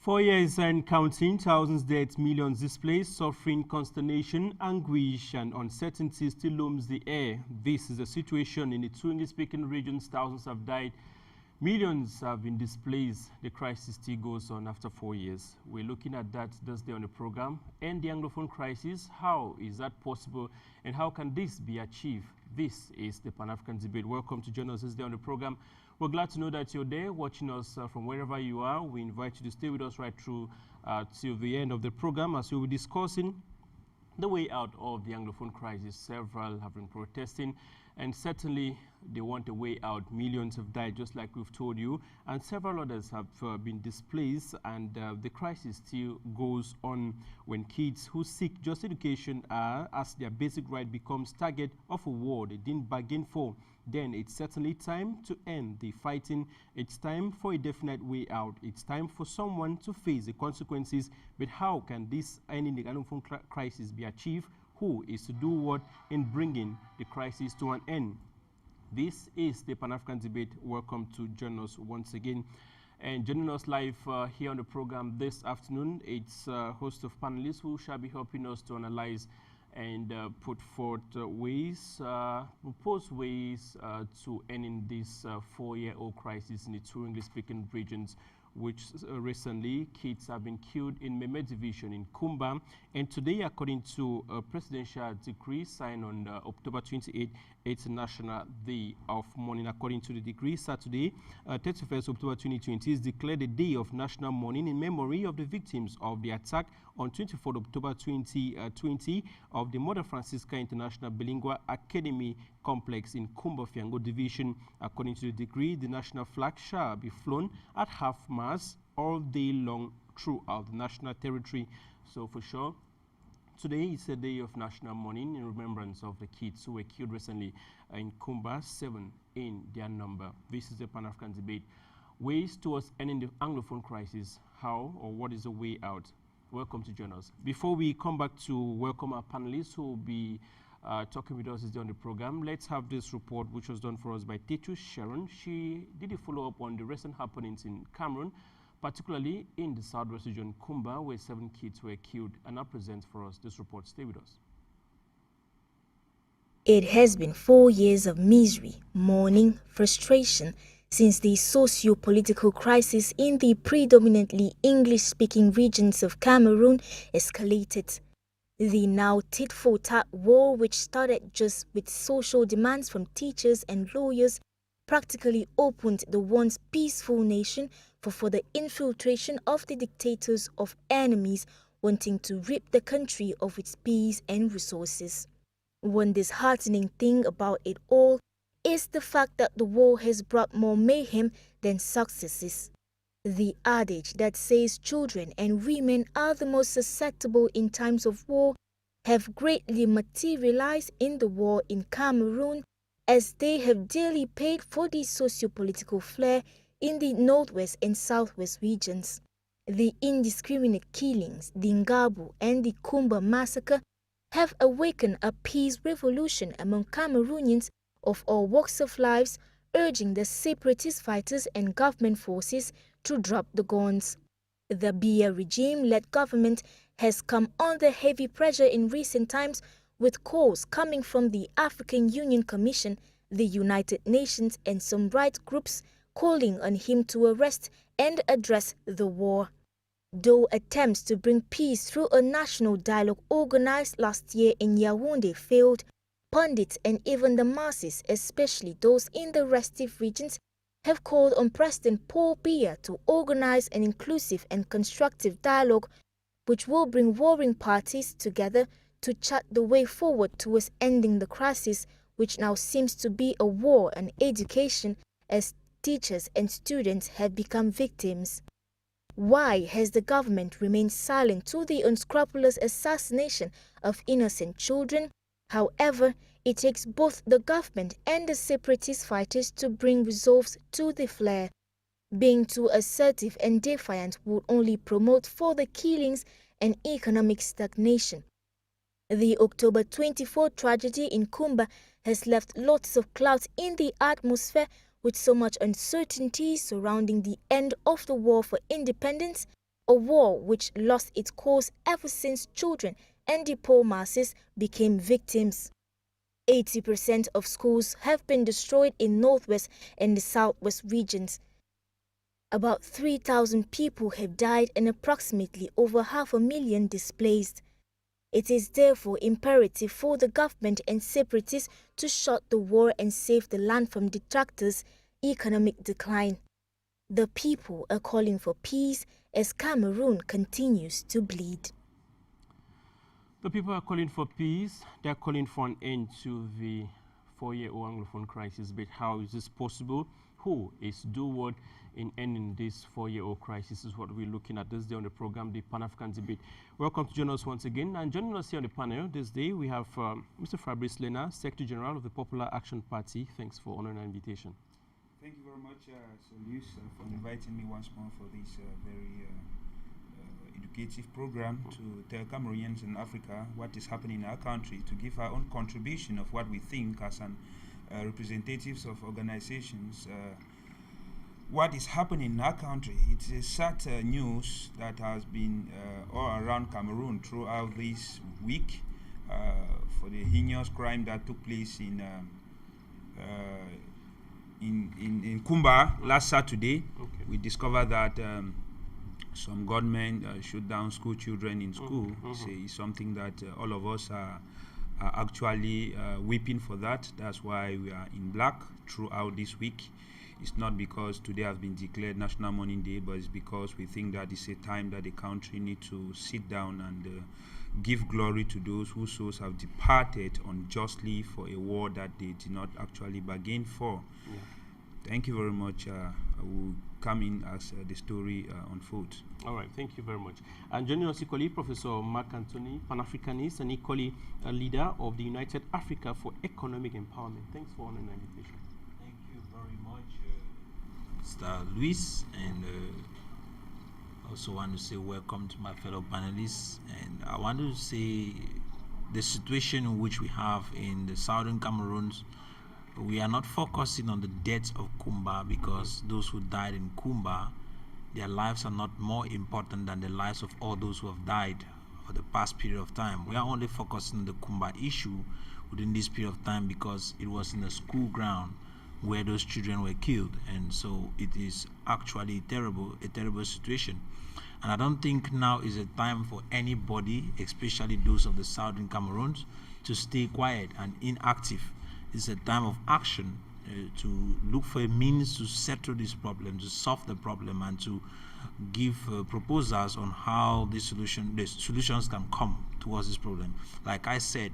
4 years and counting, thousands dead, millions displaced, suffering, consternation, anguish, and uncertainty still looms the air. This is the situation in the two English-speaking regions. Thousands have died, millions have been displaced. The crisis still goes on after 4 years. We're looking at that this day on the program. End the Anglophone Crisis. How is that possible, and how can this be achieved? This is the Pan-African debate. Welcome to join us this day on the program. We're glad to know that you're there watching us from wherever you are. We invite you to stay with us right through till the end of the program as we'll be discussing the way out of the Anglophone crisis. Several have been protesting, and certainly they want a way out. Millions have died, just like we've told you, and several others have been displaced, and the crisis still goes on when kids who seek just education as their basic right becomes target of a war they didn't bargain for. Then it's certainly time to end the fighting. It's time for a definite way out. It's time for someone to face the consequences. But how can this ending the Anglophone crisis be achieved? Who is to do what in bringing the crisis to an end? This is the Pan-African debate. Welcome to join us once again. And joining us live here on the program this afternoon, it's a host of panelists who shall be helping us to analyze and put forth proposed ways to ending this 4-year-old crisis in the two English-speaking regions, which recently kids have been killed in Meme Division in Kumba. And today, according to a presidential decree signed on October 28, it's National Day of Mourning. According to the decree, Saturday, 31st October 2020 is declared a day of national mourning in memory of the victims of the attack on 24th October 2020 of the Mother Francisca International Bilingual Academy complex in Kumba Fiango Division. According to the decree, the national flag shall be flown at half-mast all day long throughout the national territory. So for sure, today is a day of national mourning in remembrance of the kids who were killed recently in Kumba, 7 in their number. This is the Pan-African debate. Ways towards ending the Anglophone crisis. How or what is the way out? Welcome to join us. Before we come back to welcome our panelists who will be talking with us on the program, let's have this report which was done for us by Tetu Sharon. She did a follow-up on the recent happenings in Cameroon, particularly in the southwest region, Kumba, where 7 kids were killed, and now presents for us this report. Stay with us. It has been 4 years of misery, mourning, frustration since the socio-political crisis in the predominantly English-speaking regions of Cameroon escalated. The now tit-for-tat war, which started just with social demands from teachers and lawyers, practically opened the once peaceful nation for further infiltration of the dictators of enemies wanting to rip the country of its peace and resources. One disheartening thing about it all is the fact that the war has brought more mayhem than successes. The adage that says children and women are the most susceptible in times of war have greatly materialized in the war in Cameroon, as they have dearly paid for the socio-political flair in the northwest and southwest regions. The indiscriminate killings, the Ngabu and the Kumba massacre have awakened a peace revolution among Cameroonians of all walks of life, urging the separatist fighters and government forces to drop the guns. The Biya regime-led government has come under heavy pressure in recent times, with calls coming from the African Union Commission, the United Nations and some right groups calling on him to arrest and address the war. Though attempts to bring peace through a national dialogue organized last year in Yaoundé failed, pundits and even the masses, especially those in the restive regions, have called on President Paul Biya to organize an inclusive and constructive dialogue which will bring warring parties together to chart the way forward towards ending the crisis, which now seems to be a war on education as teachers and students have become victims. Why has the government remained silent to the unscrupulous assassination of innocent children? However, it takes both the government and the separatist fighters to bring resolve to the flare. Being too assertive and defiant would only promote further killings and economic stagnation. The October 24 tragedy in Kumba has left lots of clouds in the atmosphere, with so much uncertainty surrounding the end of the war for independence a war which lost its course ever since children and the poor masses became victims. 80% of schools have been destroyed in northwest and the southwest regions. About 3,000 people have died and approximately over 500,000 displaced. It is therefore imperative for the government and separatists to shut the war and save the land from detractors' economic decline. The people are calling for peace as Cameroon continues to bleed. The people are calling for peace. They're calling for an end to the 4-year-old Anglophone crisis. But how is this possible? Who is doing what in ending this 4-year-old crisis is what we're looking at this day on the program, the Pan-African Debate. Welcome to join us once again. And joining us here on the panel this day, we have Mr. Fabrice Lena, Secretary General of the Popular Action Party. Thanks for honoring our invitation. Thank you very much, Solus, for inviting me once more for this very educative program to tell Cameroonians in Africa what is happening in our country, to give our own contribution of what we think as an representatives of organizations, what is happening in our country. It is sad news that has been all around Cameroon throughout this week for the heinous crime that took place in Kumba last Saturday. Okay. We discovered that some gunmen shoot down school children in school. It's something that all of us are actually weeping for that. That's why we are in black throughout this week. It's not because today has been declared National Mourning Day, but it's because we think that it's a time that the country needs to sit down and give glory to those whose souls have departed unjustly for a war that they did not actually bargain for. Yeah. Thank you very much. I will come in as the story unfolds. All right, thank you very much. And joining us equally, Professor Mark Anthony, Pan-Africanist and equally a leader of the United Africa for Economic Empowerment. Thanks for honoring the invitation. Thank you very much, Mr. Luis, and also want to say welcome to my fellow panelists. And I want to say the situation in which we have in the Southern Cameroons, we are not focusing on the deaths of Kumba, because those who died in Kumba, their lives are not more important than the lives of all those who have died for the past period of time. We are only focusing on the Kumba issue within this period of time because it was in a school ground where those children were killed, and so it is actually a terrible situation. And I don't think now is a time for anybody, especially those of the Southern Cameroons, to stay quiet and inactive. It's a time of action to look for a means to settle this problem, to solve the problem, and to give proposals on how the solutions can come towards this problem. Like I said,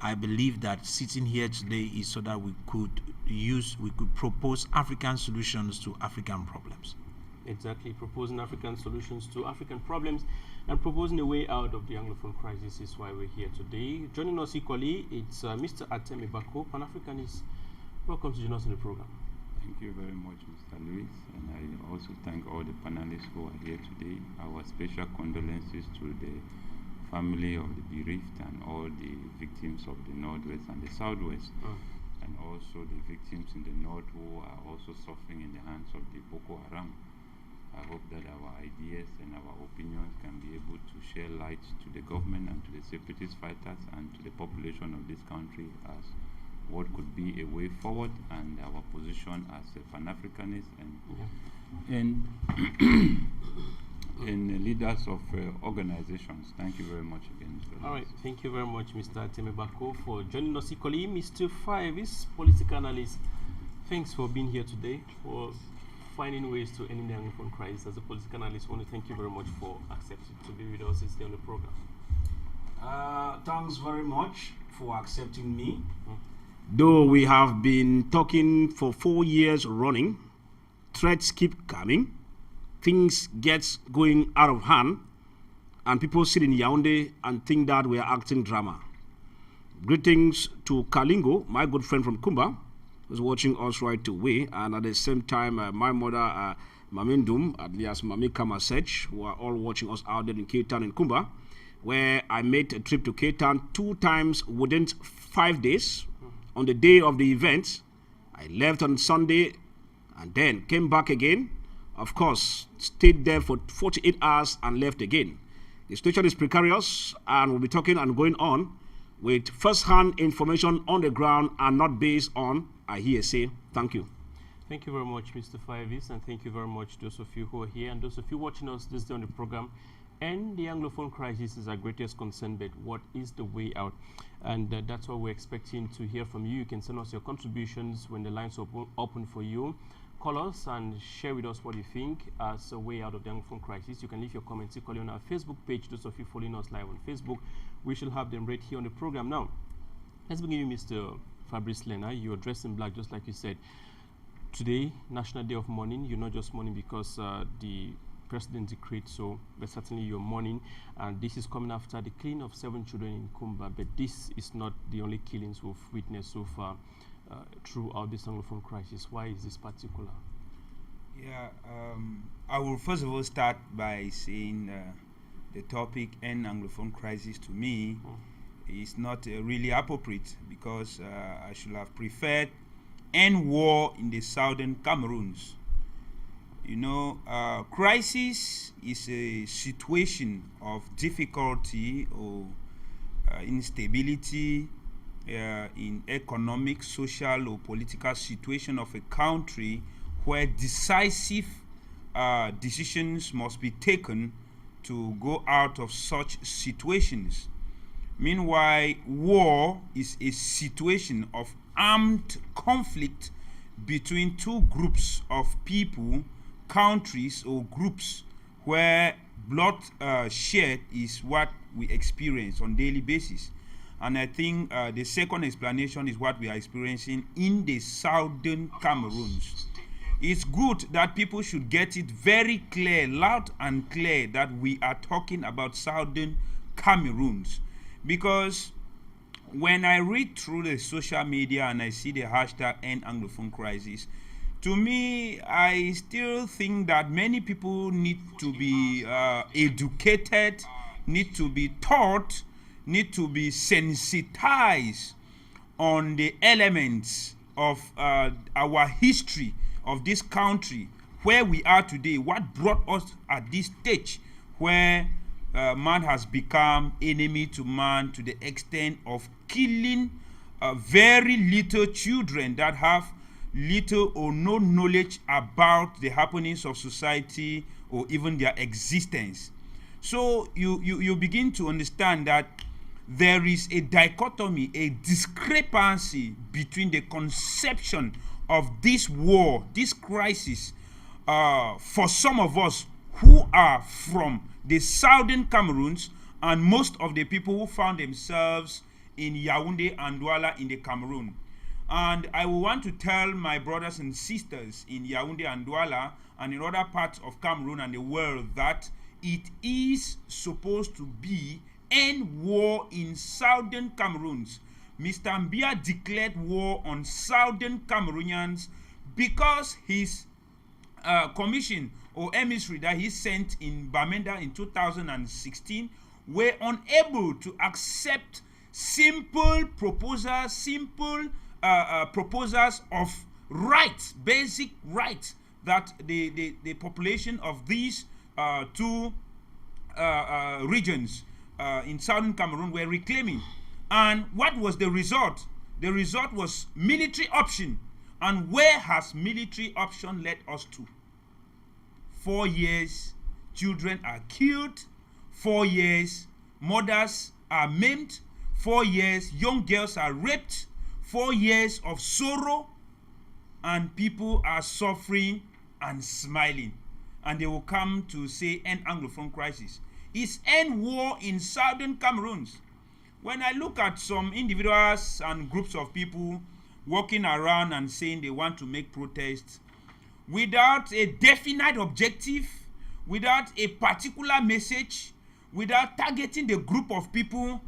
I believe that sitting here today is so that we could propose African solutions to African problems. Exactly, proposing African solutions to African problems and proposing a way out of the Anglophone crisis is why we're here today. Joining us equally, it's Mr. Ateme Bako, Pan-Africanist. Welcome to join us on the program. Thank you very much, Mr. Luis, and I also thank all the panelists who are here today. Our special condolences to the family of the bereaved and all the victims of the Northwest and the Southwest, and also the victims in the North who are also suffering in the hands of the Boko Haram. I hope that our ideas and our opinions can be able to share light to the government and to the separatist fighters and to the population of this country as what could be a way forward, and our position as a Pan-Africanist and leaders of organizations. Thank you very much again, Mr. All right, thank you very much, Mr. Temebako, for joining us equally. Mr. Fabrice, political analyst, thanks for being here today, for finding ways to end the Anglophone crisis. As a political analyst, I want to thank you very much for accepting to be with us today on the program. Thanks very much for accepting me. Though we have been talking for 4 years running, threats keep coming, things get going out of hand, and people sit in Yaoundé and think that we are acting drama. Greetings to Kalingo, my good friend from Kumba, who's watching us right away, and at the same time, my mother, Mamindum, alias Mami Kamasech, who are all watching us out there in Cape Town and Kumba, where I made a trip to Cape Town 2 times within 5 days. On the day of the event, I left on Sunday and then came back again of course, stayed there for 48 hours and left again. The situation is precarious, and we'll be talking and going on with first-hand information on the ground and not based on a hearsay. Thank you. Thank you very much, Mr. Fabrice, and thank you very much those of you who are here and those of you watching us this day on the program. And the Anglophone crisis is our greatest concern, but what is the way out? And that's what we're expecting to hear from you. You can send us your contributions when the lines are open for you. Call us and share with us what you think as a way out of the Anglophone crisis. You can leave your comments equally on our Facebook page. Those of you following us live on Facebook, we shall have them right here on the program. Now, let's begin with Mr. Fabrice Lena. You're dressed in black, just like you said. Today, National Day of Mourning. You're not just mourning because the president decreed so, but certainly you're mourning. And this is coming after the killing of 7 children in Kumba. But this is not the only killings we've witnessed so far throughout this Anglophone crisis. Why is this particular? Yeah, I will first of all start by saying the topic End Anglophone Crisis to me is not really appropriate, because I should have preferred End War in the Southern Cameroons. You know, crisis is a situation of difficulty or instability in economic, social, or political situation of a country where decisive decisions must be taken to go out of such situations. Meanwhile, war is a situation of armed conflict between two groups of people, countries, or groups where blood shed is what we experience on a daily basis. And I think the second explanation is what we are experiencing in the Southern Cameroons. It's good that people should get it very clear, loud and clear, that we are talking about Southern Cameroons. Because when I read through the social media and I see the hashtag End Anglophone Crisis, to me, I still think that many people need to be educated, need to be taught, need to be sensitized on the elements of our history of this country, where we are today, what brought us at this stage where man has become enemy to man to the extent of killing very little children that have little or no knowledge about the happenings of society or even their existence. So you begin to understand that there is a dichotomy, a discrepancy between the conception of this war, this crisis, for some of us who are from the Southern Cameroons and most of the people who found themselves in Yaoundé and Douala in the Cameroon. And I will want to tell my brothers and sisters in Yaoundé and Douala and in other parts of Cameroon and the world that it is supposed to be end war in Southern Cameroons. Mr. Mbia declared war on Southern Cameroonians because his commission or emissary that he sent in Bamenda in 2016 were unable to accept simple proposals, proposals of rights, basic rights that the population of these two regions in Southern Cameroon were reclaiming. And what was the result? The result was military option. And where has military option led us to? 4 years, children are killed. 4 years, mothers are maimed. 4 years, young girls are raped. 4 years of sorrow, and people are suffering and smiling. And they will come to say End Anglophone Crisis. It's end war in Southern Cameroons. When I look at some individuals and groups of people walking around and saying they want to make protests without a definite objective, without a particular message, without targeting the group of people,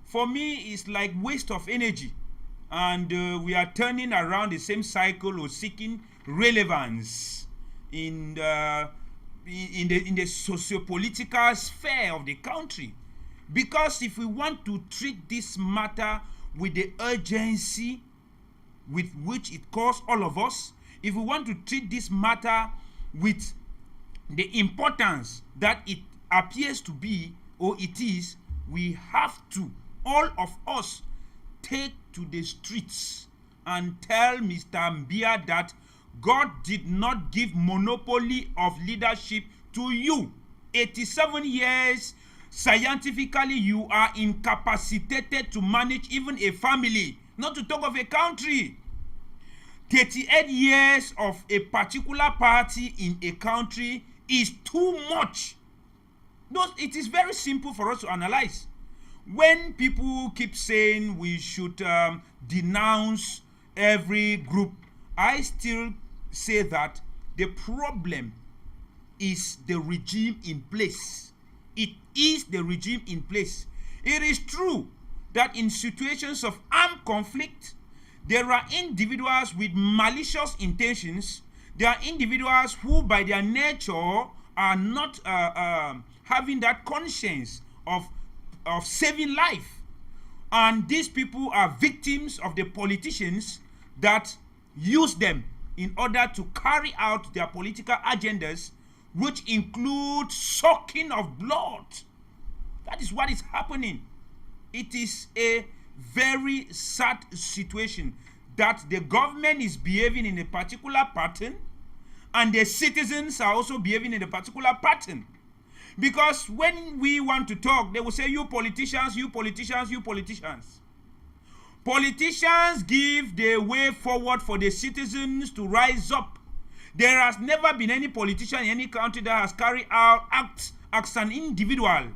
for me it's like waste of energy. And we are turning around the same cycle or seeking relevance in the socio-political sphere of the country. Because if we want to treat this matter with the urgency with which it calls all of us, if we want to treat this matter with the importance that it appears to be, or it is, we have to, all of us, take to the streets and tell Mr. Mbia that God did not give monopoly of leadership to you. 87 years, scientifically, you are incapacitated to manage even a family, not to talk of a country. 38 years of a particular party in a country is too much. It is very simple for us to analyze. When people keep saying we should denounce every group, I still say that the problem is the regime in place. It is the regime in place. It is true that in situations of armed conflict, there are individuals with malicious intentions. There are individuals who, by their nature, are not having that conscience of saving life. And these people are victims of the politicians that use them in order to carry out their political agendas, which include sucking of blood. That is what is happening. It is a very sad situation that the government is behaving in a particular pattern and the citizens are also behaving in a particular pattern. Because when we want to talk, they will say, you politicians, you politicians, you politicians. Politicians give the way forward for the citizens to rise up. There has never been any politician in any country that has carried out acts as an individual.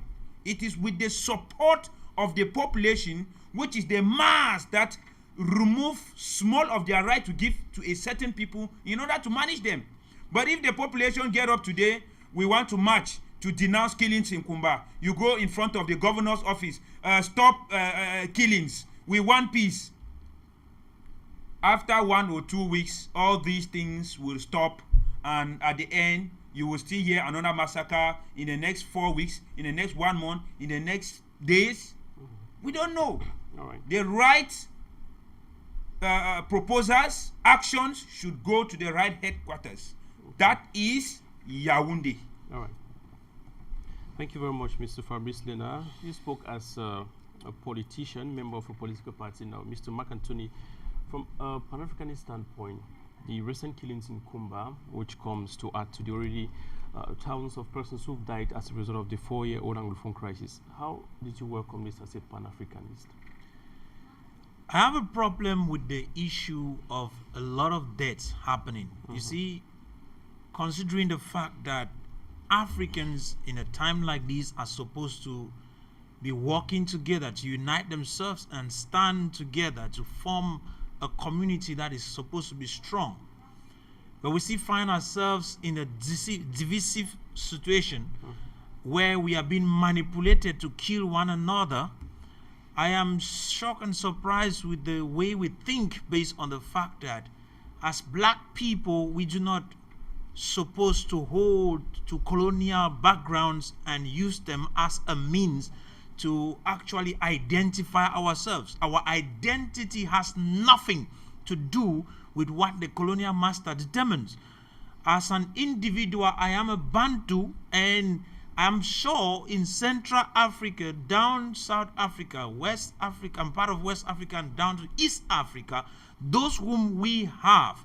It is with the support of the population, which is the mass, that remove small of their right to give to a certain people in order to manage them. But if the population get up today, we want to march to denounce killings in Kumba. You go in front of the governor's office, stop killings. We want peace. After 1 or 2 weeks, all these things will stop, and at the end, you will still hear another massacre in the next 4 weeks, in the next 1 month, in the next days. We don't know. All right. The right proposals, actions should go to the right headquarters. That is Yaoundé. All right. Thank you very much, Mr. Fabrice Lena. You spoke as a politician, member of a political party now. Mr. McAntony, from a Pan-Africanist standpoint, the recent killings in Kumba, which comes to add to the already thousands of persons who've died as a result of the 4-year-old Anglophone crisis, how did you welcome this as a Pan-Africanist? I have a problem with the issue of a lot of deaths happening. You see, considering the fact that Africans in a time like this are supposed to be working together to unite themselves and stand together to form a community that is supposed to be strong. But we still find ourselves in a divisive situation where we are being manipulated to kill one another. I am shocked and surprised with the way we think, based on the fact that as black people, we do not supposed to hold to colonial backgrounds and use them as a means to actually identify ourselves. Our identity has nothing to do with what the colonial master determines. As an individual, I am a Bantu, and I'm sure in Central Africa, down South Africa, West Africa, and part of West Africa, and down to East Africa, those whom we have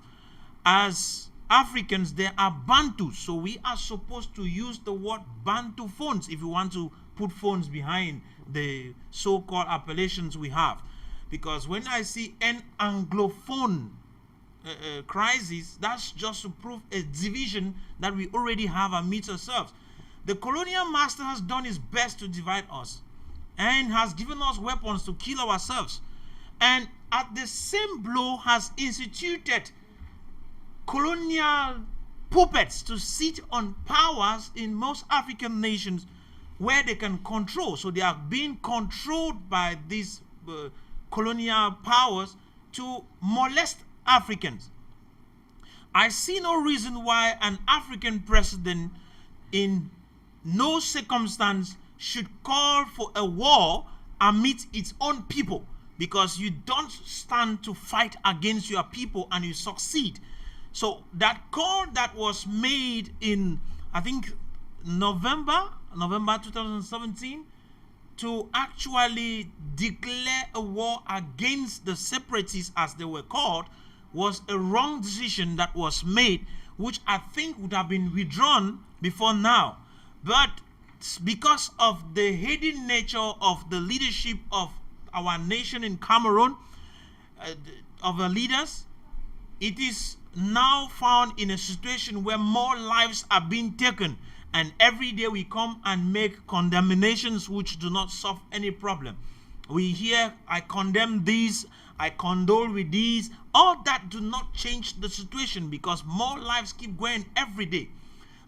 as Africans, they are Bantu. So we are supposed to use the word Bantu phones if you want to put phones behind the so-called appellations we have. Because when I see End Anglophone Crisis, that's just to prove a division that we already have amidst ourselves. The colonial master has done his best to divide us and has given us weapons to kill ourselves, and at the same blow has instituted colonial puppets to sit on powers in most African nations where they can control. So they are being controlled by these colonial powers to molest Africans. I see no reason why an African president in no circumstance should call for a war amidst its own people, because you don't stand to fight against your people and you succeed. So that call that was made in I think, November 2017, to actually declare a war against the separatists, as they were called, was a wrong decision that was made, which I think would have been withdrawn before now. But because of the hidden nature of the leadership of our nation in Cameroon, of the leaders, it is now found in a situation where more lives are being taken, and every day we come and make condemnations which do not solve any problem. We hear, I condemn these, I condole with these. All that do not change the situation, because more lives keep going every day.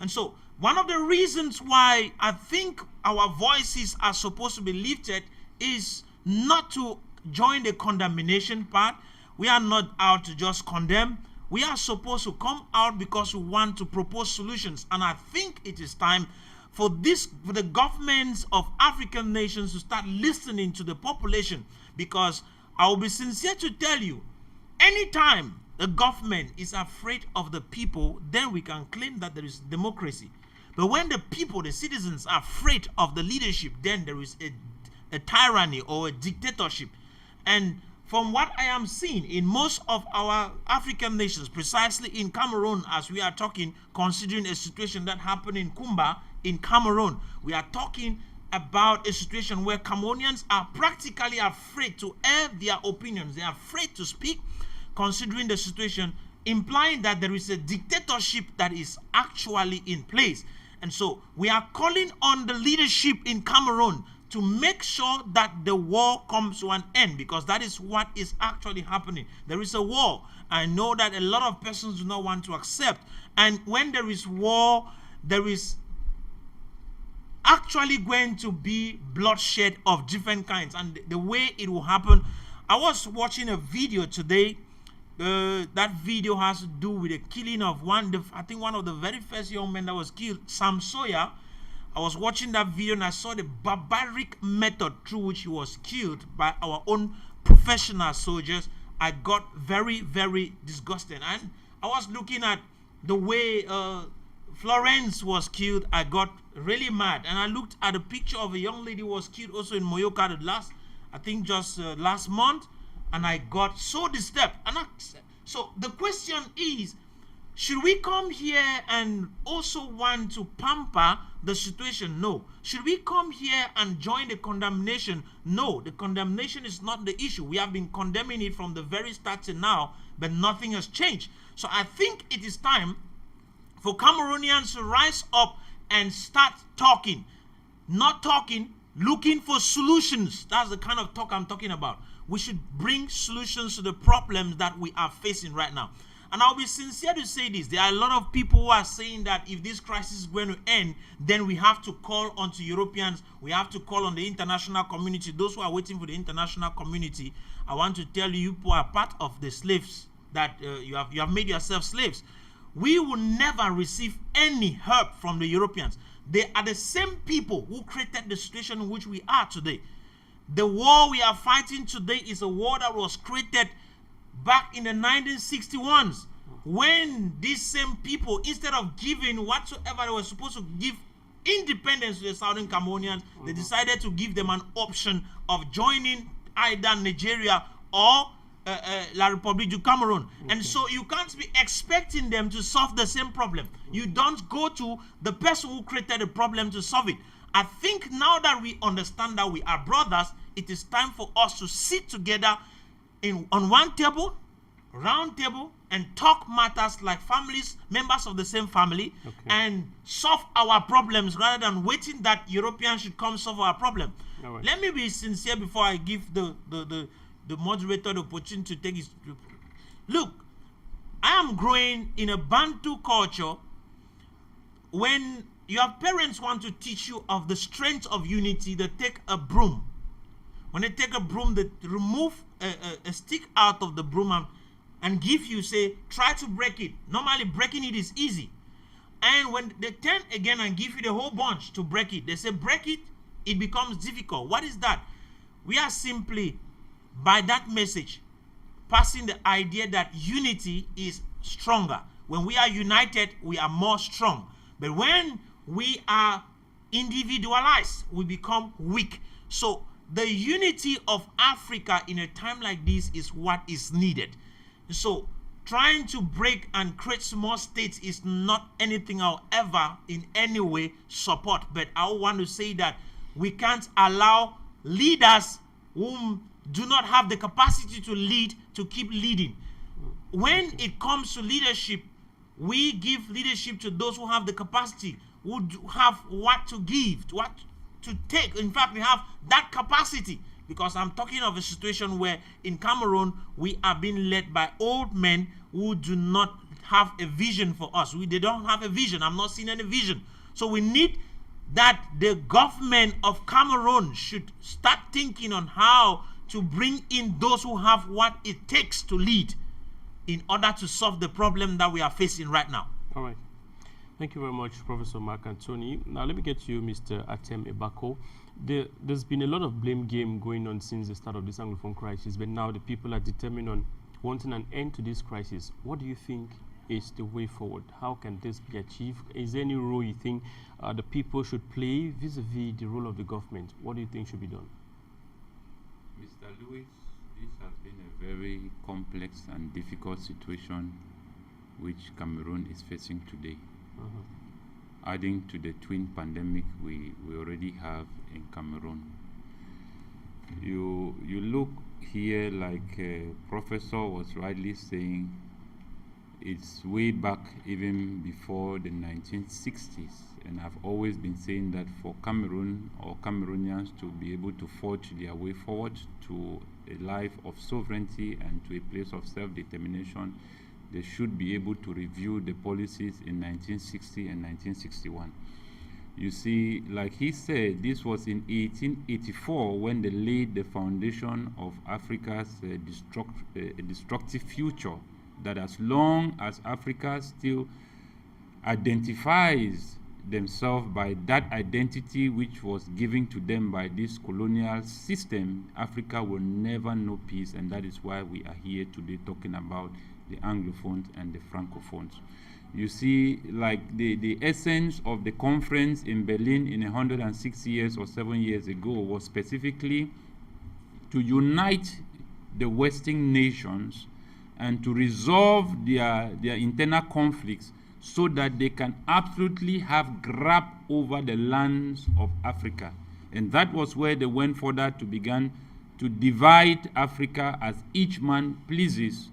And so one of the reasons why I think our voices are supposed to be lifted is not to join the condemnation part. We are not out to just condemn. We are supposed to come out because we want to propose solutions. And I think it is time for the governments of African nations to start listening to the population, because I will be sincere to tell you, anytime the government is afraid of the people, then we can claim that there is democracy. But when the people, the citizens, are afraid of the leadership, then there is a tyranny or a dictatorship. And from what I am seeing in most of our African nations, precisely in Cameroon, as we are talking, considering a situation that happened in Kumba in Cameroon, we are talking about a situation where Cameroonians are practically afraid to air their opinions. They are afraid to speak, considering the situation, implying that there is a dictatorship that is actually in place. And so we are calling on the leadership in Cameroon to make sure that the war comes to an end, because that is what is actually happening. There is a war. I know that a lot of persons do not want to accept. And when there is war, there is actually going to be bloodshed of different kinds. And the way it will happen, I was watching a video today. That video has to do with the killing of I think one of the very first young men that was killed, Sam Sawyer. I was watching that video and I saw the barbaric method through which he was killed by our own professional soldiers. I got very, very disgusted. And I was looking at the way Florence was killed. I got really mad. And I looked at a picture of a young lady who was killed also in Moyoka last month. And I got so disturbed. So the question is, should we come here and also want to pamper the situation? No. Should we come here and join the condemnation? No. The condemnation is not the issue. We have been condemning it from the very start to now, but nothing has changed. So I think it is time for Cameroonians to rise up and start talking. Not talking, looking for solutions. That's the kind of talk I'm talking about. We should bring solutions to the problems that we are facing right now. And I'll be sincere to say this. There are a lot of people who are saying that if this crisis is going to end, then we have to call on to Europeans. We have to call on the international community. Those who are waiting for the international community, I want to tell you, you are part of the slaves that you have made yourselves slaves. We will never receive any help from the Europeans. They are the same people who created the situation in which we are today. The war we are fighting today is a war that was created back in the 1961s, when these same people, instead of giving whatsoever they were supposed to give independence to the Southern Cameroonians, they decided to give them an option of joining either Nigeria or La République du Cameroon. And so you can't be expecting them to solve the same problem. You don't go to the person who created the problem to solve it. I think now that we understand that we are brothers, it is time for us to sit together on one table, round table, and talk matters like families, members of the same family, and solve our problems rather than waiting that Europeans should come solve our problem. Right. Let me be sincere before I give the moderator the opportunity to take his. Look, I am growing in a Bantu culture. When your parents want to teach you of the strength of unity, they take a broom. When they take a broom, they remove a stick out of the broom and give you, say, try to break it. Normally, breaking it is easy. And when they turn again and give you the whole bunch to break it, they say, break it, it becomes difficult. What is that? We are simply, by that message, passing the idea that unity is stronger. When we are united, we are more strong. But when we are individualized, we become weak. So the unity of Africa in a time like this is what is needed. So trying to break and create small states is not anything I'll ever in any way support. But I want to say that we can't allow leaders who do not have the capacity to lead to keep leading. When it comes to leadership, we give leadership to those who have the capacity, who have what to give, what to take. In fact, we have that capacity, because I'm talking of a situation where in Cameroon we are being led by old men who do not have a vision for us. They don't have a vision. I'm not seeing any vision. So we need that the government of Cameroon should start thinking on how to bring in those who have what it takes to lead in order to solve the problem that we are facing right now. All right. Thank you very much, Professor Mark Anthony. Now let me get you, Mr. Atem Ebako. There's been a lot of blame game going on since the start of this Anglophone crisis, but now the people are determined on wanting an end to this crisis. What do you think is the way forward? How can this be achieved? Is there any role you think the people should play vis-a-vis the role of the government? What do you think should be done? Mr. Lewis, this has been a very complex and difficult situation which Cameroon is facing today. Adding to the twin pandemic we already have in Cameroon. You look here, like Professor was rightly saying, it's way back even before the 1960s, and I've always been saying that for Cameroon or Cameroonians to be able to forge their way forward to a life of sovereignty and to a place of self-determination, they should be able to review the policies in 1960 and 1961. You see, like he said, this was in 1884 when they laid the foundation of Africa's destructive future, that as long as Africa still identifies themselves by that identity which was given to them by this colonial system, Africa will never know peace, and that is why we are here today talking about the Anglophones and the Francophones. You see, like the essence of the conference in Berlin in 106 years or 7 years ago was specifically to unite the Western nations and to resolve their internal conflicts so that they can absolutely have grab over the lands of Africa. And that was where they went further to begin to divide Africa as each man pleases,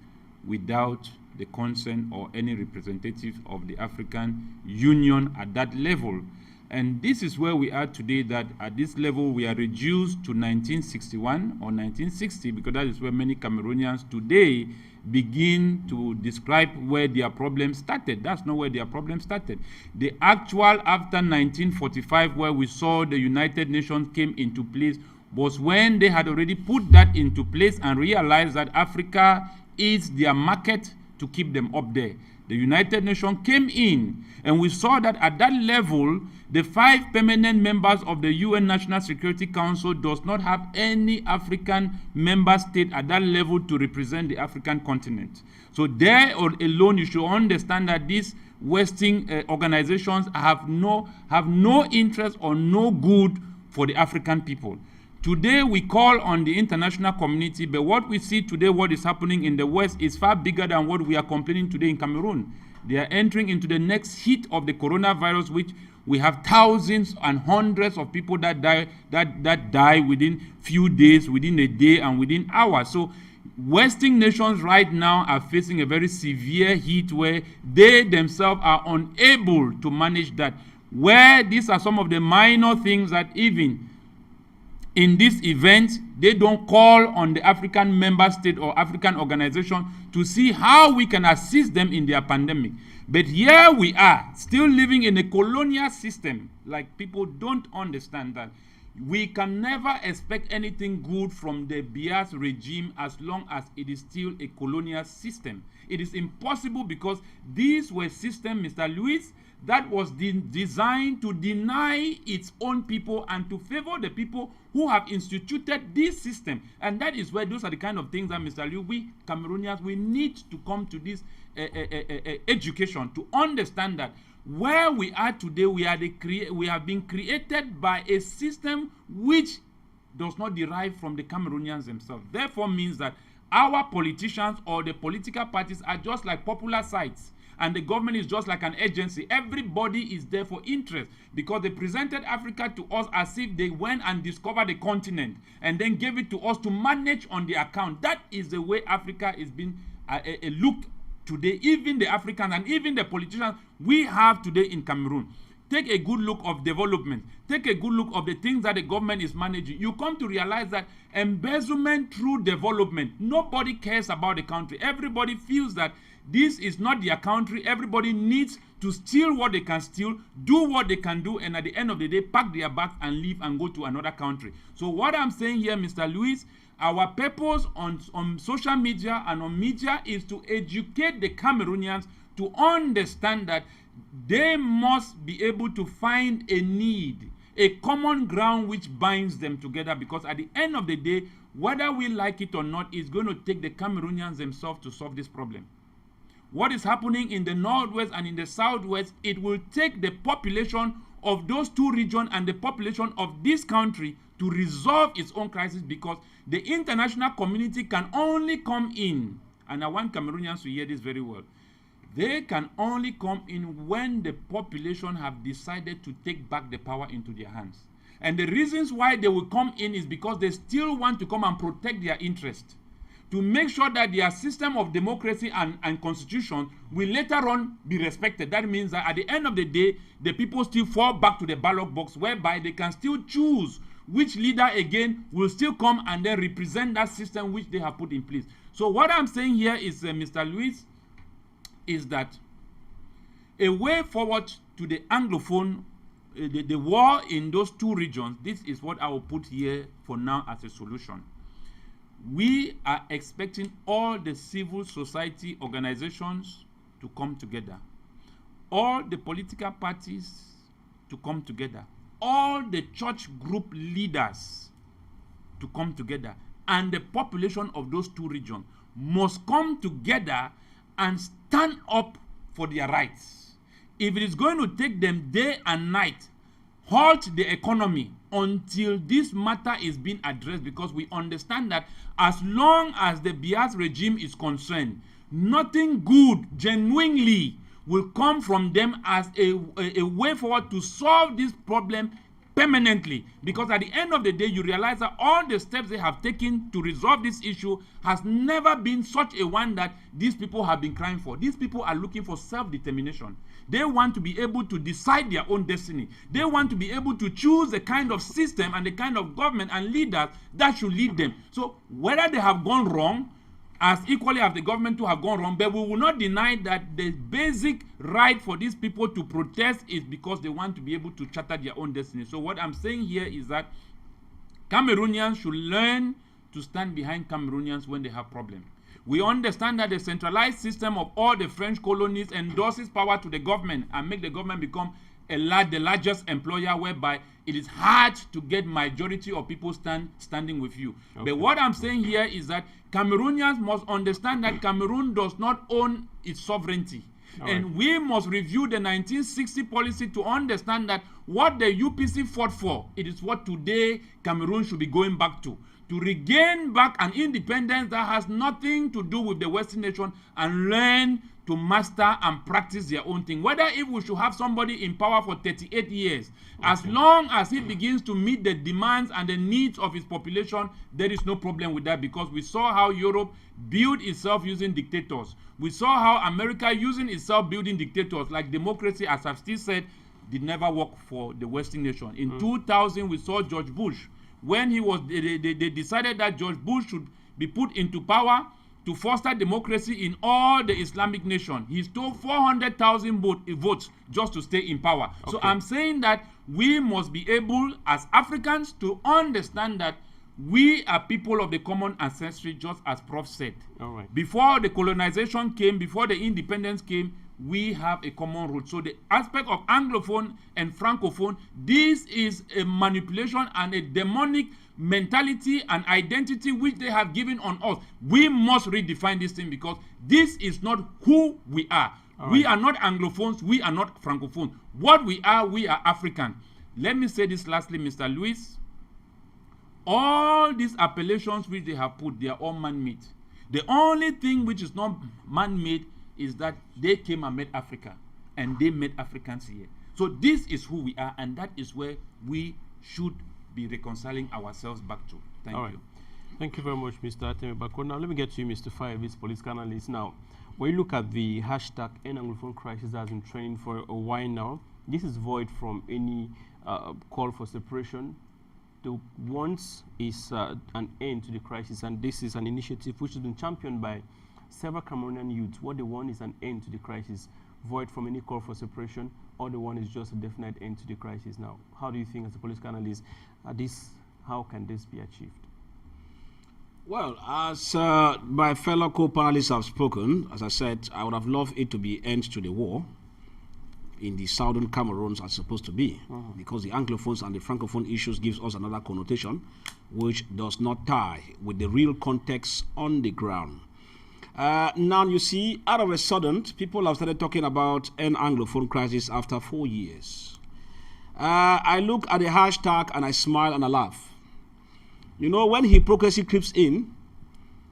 without the consent or any representative of the African Union at that level. And this is where we are today, that at this level we are reduced to 1961 or 1960, because that is where many Cameroonians today begin to describe where their problem started. That's not where their problem started. The actual after 1945, where we saw the United Nations came into place, was when they had already put that into place and realized that Africa is their market to keep them up there. The United Nations came in, and we saw that at that level, the 5 permanent members of the UN National Security Council does not have any African member state at that level to represent the African continent. So there alone, you should understand that these Western organizations have no interest or no good for the African people. Today we call on the international community, but what we see today, what is happening in the West, is far bigger than what we are complaining today in Cameroon. They are entering into the next hit of the coronavirus, which we have thousands and hundreds of people that die within few days, within a day, and within hours. So Western nations right now are facing a very severe heat where they themselves are unable to manage that. Where these are some of the minor things that even in this event, they don't call on the African member state or African organization to see how we can assist them in their pandemic. But here we are, still living in a colonial system. Like, people don't understand that. We can never expect anything good from the Bia's regime as long as it is still a colonial system. It is impossible because these were systems, Mr. Lewis, that was designed to deny its own people and to favor the people who have instituted this system. And that is where those are the kind of things that, Mr. Liu, we Cameroonians, we need to come to this education to understand that where we are today, we have been created by a system which does not derive from the Cameroonians themselves. Therefore means that our politicians or the political parties are just like popular sites, and the government is just like an agency. Everybody is there for interest because they presented Africa to us as if they went and discovered the continent and then gave it to us to manage on the account. That is the way Africa is being looked today. Even the Africans and even the politicians we have today in Cameroon. Take a good look of development. Take a good look of the things that the government is managing. You come to realize that embezzlement through development, nobody cares about the country. Everybody feels that this is not their country. Everybody needs to steal what they can steal, do what they can do, and at the end of the day, pack their bags and leave and go to another country. So what I'm saying here, Mr. Lewis, our purpose on social media and on media is to educate the Cameroonians to understand that they must be able to find a need, a common ground which binds them together, because at the end of the day, whether we like it or not, it's going to take the Cameroonians themselves to solve this problem. What is happening in the northwest and in the southwest, it will take the population of those two regions and the population of this country to resolve its own crisis, because the international community can only come in, and I want Cameroonians to hear this very well, they can only come in when the population have decided to take back the power into their hands. And the reasons why they will come in is because they still want to come and protect their interest, to make sure that their system of democracy and constitution will later on be respected. That means that at the end of the day, the people still fall back to the ballot box, whereby they can still choose which leader again will still come and then represent that system which they have put in place. So what I'm saying here is, Mr. Luis, is that a way forward to the Anglophone, the war in those two regions, this is what I will put here for now as a solution. We are expecting all the civil society organizations to come together, all the political parties to come together, all the church group leaders to come together, and the population of those two regions must come together and stand up for their rights. If it is going to take them day and night, halt the economy until this matter is being addressed, because we understand that as long as the Biafra regime is concerned, nothing good genuinely will come from them as a way forward to solve this problem permanently. Because at the end of the day, you realize that all the steps they have taken to resolve this issue has never been such a one that these people have been crying for. These people are looking for self-determination. They want to be able to decide their own destiny. They want to be able to choose the kind of system and the kind of government and leaders that should lead them. So whether they have gone wrong, as equally as the government to have gone wrong, but we will not deny that the basic right for these people to protest is because they want to be able to charter their own destiny. So what I'm saying here is that Cameroonians should learn to stand behind Cameroonians when they have problems. We understand that the centralized system of all the French colonies endorses power to the government and make the government become the largest employer, whereby it is hard to get majority of people standing with you. Okay. But what I'm saying here is that Cameroonians must understand that Cameroon does not own its sovereignty. And we must review the 1960 policy to understand that what the UPC fought for, it is what today Cameroon should be going back to regain back an independence that has nothing to do with the Western nation, and learn to master and practice their own thing. Whether if we should have somebody in power for 38 years, as long as he begins to meet the demands and the needs of his population, there is no problem with that, because we saw how Europe built itself using dictators. We saw how America using itself building dictators. Like democracy, as I've still said, did never work for the Western nation. In 2000, we saw George Bush. When he was, they decided that George Bush should be put into power to foster democracy in all the Islamic nation. He stole 400,000 votes just to stay in power. Okay. So I'm saying that we must be able, as Africans, to understand that we are people of the common ancestry, just as Prof said. All right. Before the colonization came, before the independence came, we have a common root. So the aspect of Anglophone and Francophone, this is a manipulation and a demonic mentality and identity which they have given on us. We must redefine this thing, because this is not who we are. We are not Anglophones, we are not Francophones. What we are African. Let me say this lastly, Mr. Luis. All these appellations which they have put, they are all man-made. The only thing which is not man-made is that they came and met Africa, and they met Africans here. So this is who we are, and that is where we should be reconciling ourselves back to. Thank you. Thank you very much, Mr. Atemebako. Now, let me get to you, Mr. Fabrice, political analyst. Now, when you look at the hashtag End Anglophone Crisis that has been trending for a while now, this is void from any call for separation. The want is an end to the crisis, and this is an initiative which has been championed by several Cameroonian youths. What they want is an end to the crisis, void from any call for separation. All they want is just a definite end to the crisis. Now, how do you think, as a political analyst, how can this be achieved? Well, as my fellow co-panelists have spoken, as I said, I would have loved it to be end to the war in the Southern Cameroons as supposed to be, because the Anglophones and the Francophone issues gives us another connotation which does not tie with the real context on the ground. Now you see, out of a sudden, people have started talking about End Anglophone Crisis after 4 years. I look at the hashtag and I smile and I laugh. You know, when hypocrisy creeps in,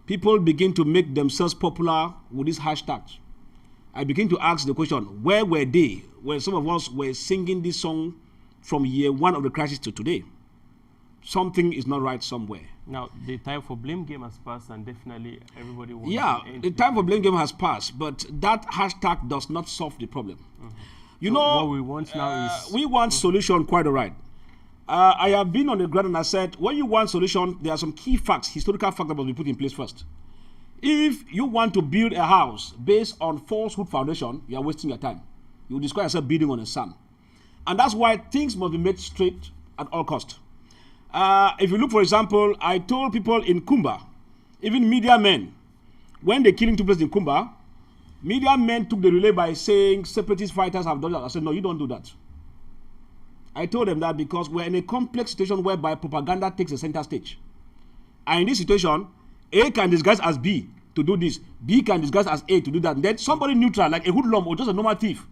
people begin to make themselves popular with these hashtags. I begin to ask the question, where were they when some of us were singing this song from year one of the crisis to today? Something is not right somewhere. Now, the time for blame game has passed, and definitely everybody wants to end the time for blame game has passed, but that hashtag does not solve the problem. You know, what we want now is... we want solution, quite all right. I have been on the ground and I said, when you want solution, there are some key facts, historical facts that must be put in place first. If you want to build a house based on falsehood foundation, you are wasting your time. You describe yourself building on a sand. And that's why things must be made straight at all costs. If you look, for example, I told people in Kumba, even media men, when the killing took place in Kumba, media men took the relay by saying separatist fighters have done that. I said, no, you don't do that. I told them that because we're in a complex situation whereby propaganda takes a center stage. And in this situation, A can disguise as B to do this. B can disguise as A to do that. And then somebody neutral, like a hoodlum or just a normal thief,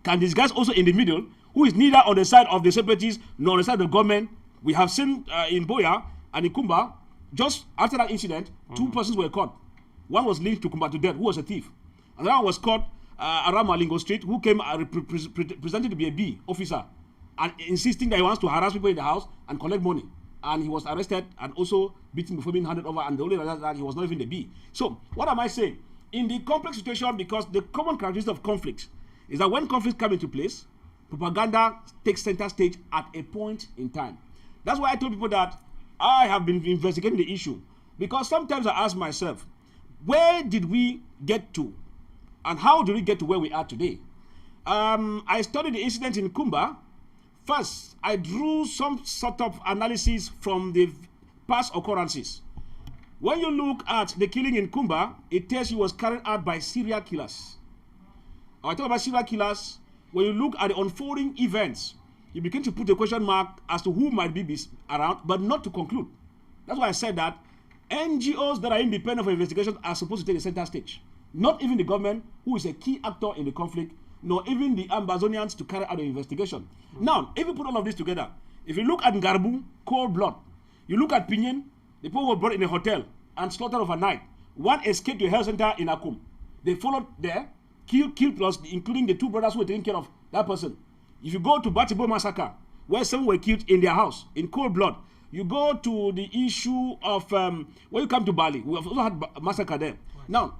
can disguise also in the middle, who is neither on the side of the separatists nor on the side of the government. We have seen in Boya and in Kumba, just after that incident, 2 persons were caught. One was linked to Kumba to death, who was a thief. Another one was caught around Malingo Street, who came presented to be a B officer, and insisting that he wants to harass people in the house and collect money. And he was arrested and also beaten before being handed over, and the only reason that he was not even the B. So, what am I saying? In the complex situation, because the common characteristic of conflict is that when conflicts come into place, propaganda takes center stage at a point in time. That's why I told people that I have been investigating the issue, because sometimes I ask myself, where did we get to? And how did we get to where we are today? I studied the incident in Kumba. First, I drew some sort of analysis from the past occurrences. When you look at the killing in Kumba, it tells you it was carried out by serial killers. I talk about serial killers. When you look at the unfolding events, you begin to put a question mark as to who might be around, but not to conclude. That's why I said that NGOs that are independent for investigation are supposed to take the center stage. Not even the government, who is a key actor in the conflict, nor even the Ambazonians to carry out the investigation. Now, if you put all of this together, if you look at Ngarbu, cold blood, you look at Pinyin, the people were brought in a hotel and slaughtered overnight. One escaped to a health center in Akum. They followed there, killed plus, including the 2 brothers who were taking care of that person. If you go to Batibo massacre, where some were killed in their house, in cold blood, you go to the issue of, when you come to Bali, we have also had a massacre there. Now,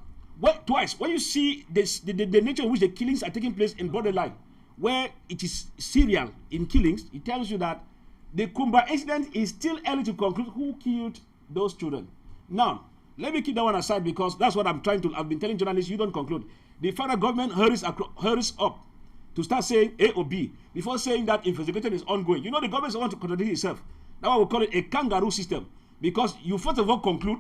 twice, when you see this, the nature in which the killings are taking place in borderline, where it is serial in killings, it tells you that the Kumba incident is still early to conclude who killed those children. Now, let me keep that one aside, because that's what I've been telling journalists, you don't conclude. The federal government hurries up to start saying A or B before saying that investigation is ongoing. You know, the government wants to contradict itself. That's why we call it a kangaroo system. Because you first of all conclude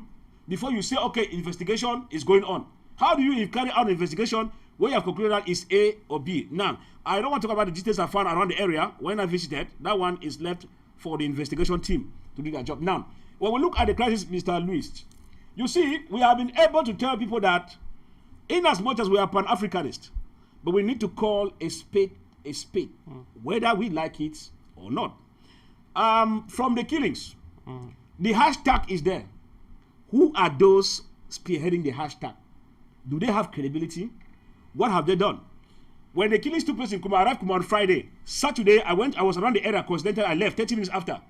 before you say, okay, investigation is going on. How do you carry out an investigation when you have concluded that it's A or B? Now, I don't want to talk about the details I found around the area when I visited. That one is left for the investigation team to do their job. Now, when we look at the crisis, Mr. Luis, you see, we have been able to tell people that in as much as we are Pan-Africanist, but we need to call a spade, whether we like it or not. From the killings, the hashtag is there. Who are those spearheading the hashtag? Do they have credibility? What have they done? When the killings took place in Kuma, I arrived Kuma on Friday. Saturday, I was around the area, coincidentally, I left 30 minutes after.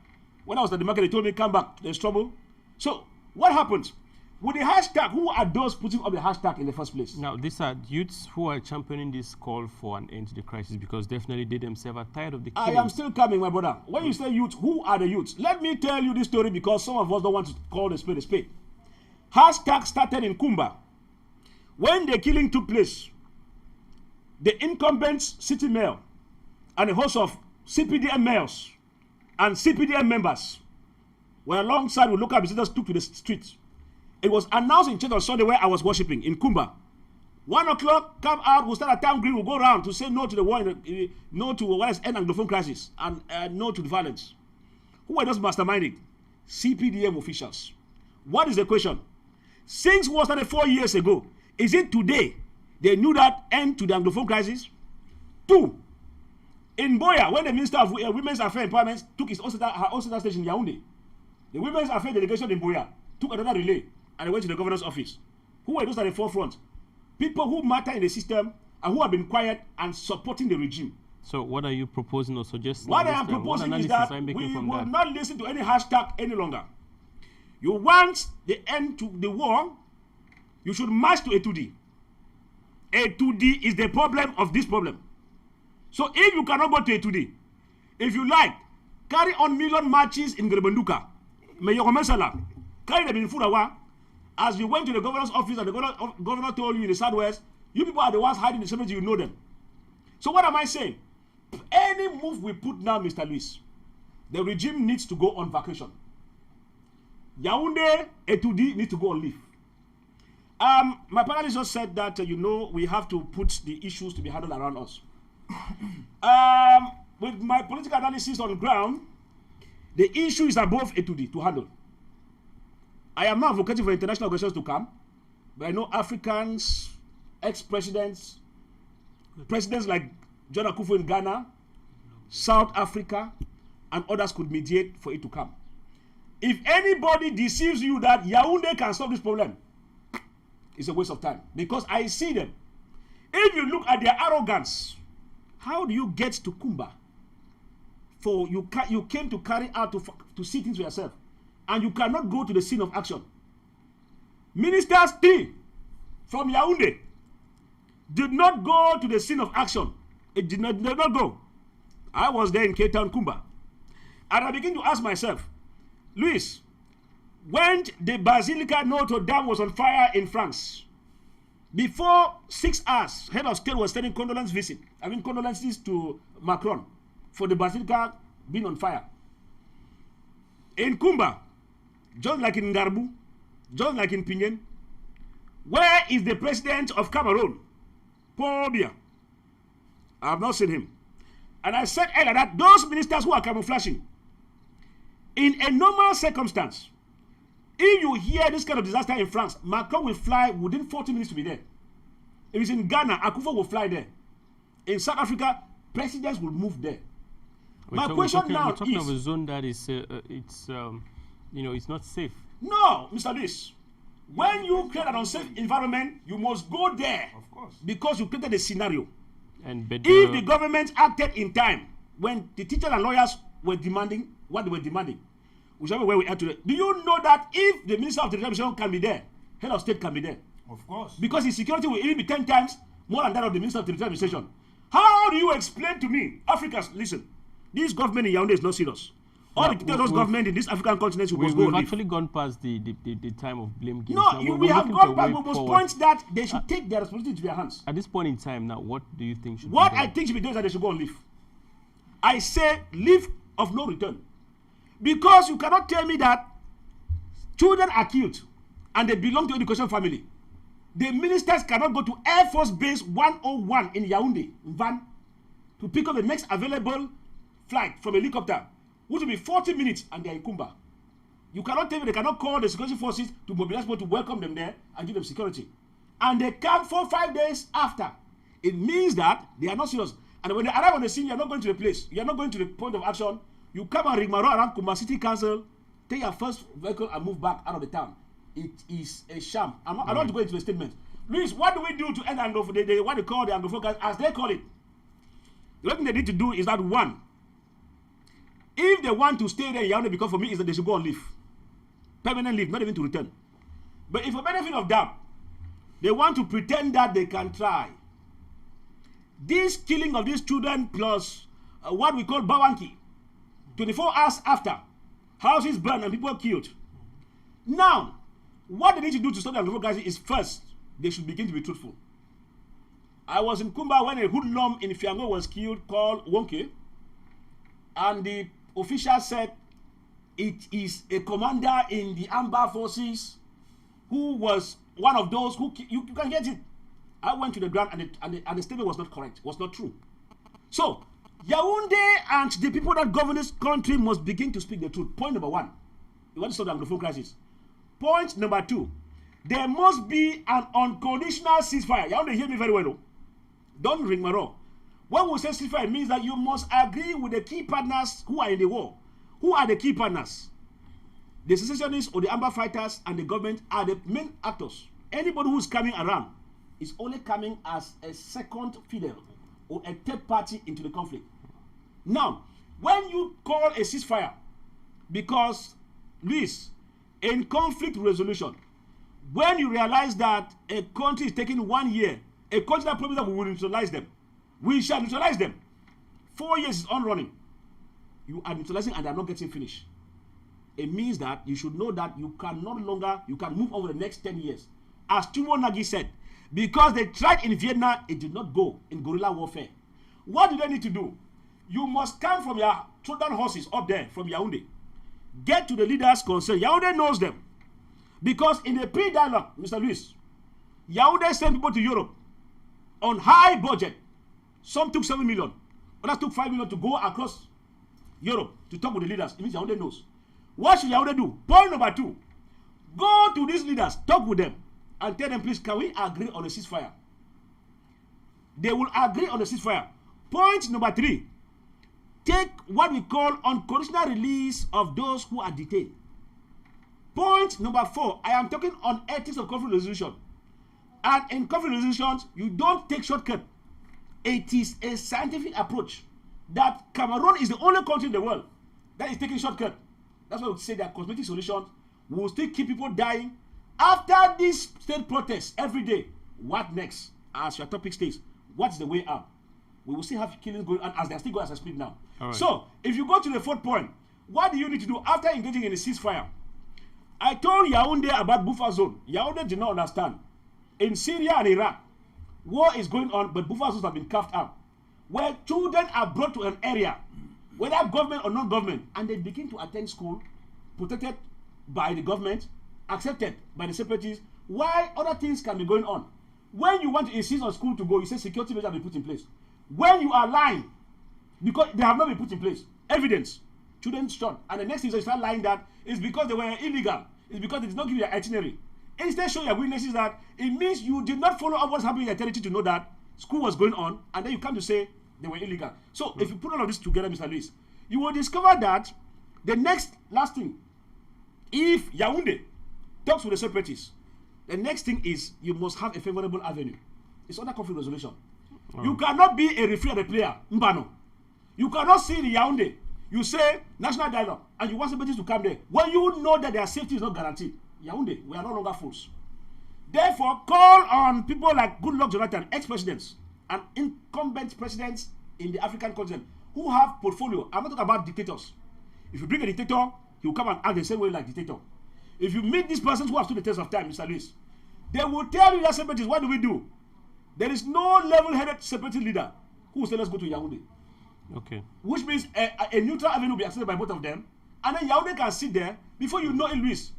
When I was at the market, they told me, come back, there's trouble. So, what happens? With the hashtag, who are those putting up the hashtag in the first place? Now, these are youths who are championing this call for an end to the crisis because definitely they themselves are tired of the killings. I am still coming, my brother. When you say youth, who are the youths? Let me tell you this story because some of us don't want to call the spade a spade. Hashtag started in Kumba. When the killing took place, the incumbent city mayor and a host of CPDM mayors and CPDM members were alongside with local visitors took to the streets. It was announced in church on Sunday where I was worshiping in Kumba. 1 o'clock, come out, we'll start a town green, we'll go around to say no to the war, no to what is End Anglophone Crisis, and no to the violence. Who were those masterminding? CPDM officials. What is the question? Since war started 4 years ago, is it today they knew that end to the Anglophone crisis? 2, in Boya, when the Minister of Women's Affairs Empowerment took her own station in Yaoundé, the Women's Affairs delegation in Boya took another relay and they went to the governor's office. Who were those at the forefront? People who matter in the system and who have been quiet and supporting the regime. So what are you proposing or suggesting? What I am proposing is that we will not listen to any hashtag any longer. You want the end to the war, you should march to A2D. A2D is the problem of this problem. So if you cannot go to A2D, if you like, carry on million marches in Grebenduka. Carry them in Furawa. As you went to the governor's office and the governor told you in the southwest, you people are the ones hiding the cemetery, you know them. So what am I saying? Any move we put now, Mr. Luis, the regime needs to go on vacation. Yaoundé, A2D needs to go on leave. My panelist just said that, we have to put the issues to be handled around us. With my political analysis on the ground, the issue is above A2D to handle. I am not advocating for international organizations to come, but I know Africans, ex-presidents, presidents like John Akufo in Ghana, South Africa, and others could mediate for it to come. If anybody deceives you that Yaoundé can solve this problem, it's a waste of time because I see them. If you look at their arrogance, how do you get to Kumba? For you came to carry out to see things for yourself, and you cannot go to the scene of action. Ministers from Yaoundé did not go to the scene of action. It did not go. I was there in Cape Town, Kumba, and I begin to ask myself, Luis, when the Basilica Notre Dame was on fire in France, before 6 hours, head of state was sending condolences to Macron for the Basilica being on fire. In Kumba, just like in Ngarbu, just like in Pinyen, where is the president of Cameroon? Paul Biya. I have not seen him. And I said earlier that those ministers who are camouflaging, in a normal circumstance, if you hear this kind of disaster in France, Macron will fly within 40 minutes to be there. If it's in Ghana, Akufo will fly there. In South Africa, presidents will move there. My question now is... We're talking of a zone that is, it's not safe. No, Mr. Luis. When you create an unsafe environment, you must go there. Of course. Because you created a scenario. If the government acted in time, when the teachers and lawyers were demanding what they were demanding, whichever way we are today, do you know that if the Minister of the Television can be there, head of state can be there? Of course. Because his security will even be 10 times more than that of the Minister of the Administration. How do you explain to me, Africans, listen, this government in Yaoundé is not serious. All the those government in this African continent must go. We've actually gone past the time of blame games. No, we have gone back. We must point that they should take their responsibility into their hands. At this point in time now, what do you think should be done? What I think should be done is that they should go on leave. I say leave of no return. Because you cannot tell me that Children are killed, and they belong to education family. The ministers cannot go to Air Force Base 101 in Yaoundé, van, to pick up the next available flight from a helicopter, which will be 40 minutes, and they are in Kumba. You cannot tell me they cannot call the security forces to mobilize people to welcome them there and give them security. And they come 4 or 5 days after. It means that they are not serious. And when they arrive on the scene, you are not going to the place. You are not going to the point of action. You come and rigmarole around Kumba City Council, take your first vehicle and move back out of the town. It is a sham. I don't want to go into the statement. Luis, what do we do to end Anglophone, what they call the Anglophone crisis, as they call it? The only thing they need to do is that, one, if they want to stay there in Yaoundé, because for me is that they should go on leave. Permanent leave, not even to return. But if for benefit of doubt, they want to pretend that they can try. This killing of these children plus what we call Bawanki, 24 hours after, houses burned and people killed. Now, what they need to do to stop the Anglophone crisis is, first, they should begin to be truthful. I was in Kumba when a hoodlum in Fiango was killed called Wonke, and the official said it is a commander in the Amber forces who was one of those who, you can get it. I went to the ground and the statement was not correct, was not true. So, Yaoundé and the people that govern this country must begin to speak the truth. Point number one, you want to stop the Anglophone crisis. Point number two, there must be an unconditional ceasefire. Yaoundé, hear me very well, though. Don't ring my wrong. When we say ceasefire, it means that you must agree with the key partners who are in the war. Who are the key partners? The secessionists or the Amber fighters and the government are the main actors. Anybody who's coming around is only coming as a second fiddle or a third party into the conflict. Now, when you call a ceasefire, because, Luis, in conflict resolution, when you realize that a country is taking 1 year, a country that promises that we will neutralize them, we shall neutralize them. 4 years is on running. You are neutralizing and they are not getting finished. It means that you should know that you can no longer, you can move over the next 10 years. As Tumo Nagi said, because they tried in Vietnam, it did not go in guerrilla warfare. What do they need to do? You must come from your Trojan horses up there from Yaoundé. Get to the leaders concerned. Yaoundé knows them. Because in the pre-dialogue, Mr. Luis, Yaoundé sent people to Europe on high budget. Some took 7 million. Others took 5 million to go across Europe to talk with the leaders. It means Yaoundé knows. What should Yaoundé do? Point number two. Go to these leaders, talk with them, and tell them, please, can we agree on a ceasefire? They will agree on a ceasefire. Point number three. Take what we call unconditional release of those who are detained. Point number four. I am talking on ethics of conflict resolution. And in conflict resolutions, you don't take shortcut. It is a scientific approach that Cameroon is the only country in the world that is taking shortcut. That's why we say that cosmetic solutions will still keep people dying. After this state protest every day, what next? As your topic states, what's the way out? We will still have killings going on as they are still going as I speak now. Right. So, if you go to the fourth point, what do you need to do after engaging in a ceasefire? I told Yaoundé about buffer zone. Yaoundé did not understand. In Syria and Iraq, war is going on, but buffer zones have been carved out, where children are brought to an area, whether government or non-government, and they begin to attend school, protected by the government, accepted by the separatists, while other things can be going on. When you want to insist on school to go, you say security measures have been put in place. When you are lying, because they have not been put in place, evidence, children shot, and the next thing is you start lying that it's because they were illegal, it's because they did not give you their itinerary. Instead, show your witnesses that it means you did not follow up what's happening in your territory to know that school was going on, and then you come to say they were illegal. So, if you put all of this together, Mr. Luis, you will discover that the next last thing, if Yaoundé talks with the separatists, the next thing is you must have a favorable avenue. It's under conflict resolution. You cannot be a referee and a player, Mbano. You cannot see the Yaoundé. You say national dialogue, and you want separatists to come there when you know that their safety is not guaranteed. Yaoundé, we are no longer fools. Therefore, call on people like Goodluck Jonathan, ex-presidents and incumbent presidents in the African continent who have portfolio. I'm not talking about dictators. If you bring a dictator, he will come and act the same way like dictator. If you meet these persons who have stood the test of time, Mr. Luis, they will tell you that separatists, what do we do? There is no level-headed separatist leader who will say, let's go to Yaoundé. Okay. Which means a neutral avenue will be accepted by both of them. And then Yaoundé can sit there. Before you know it, Luis,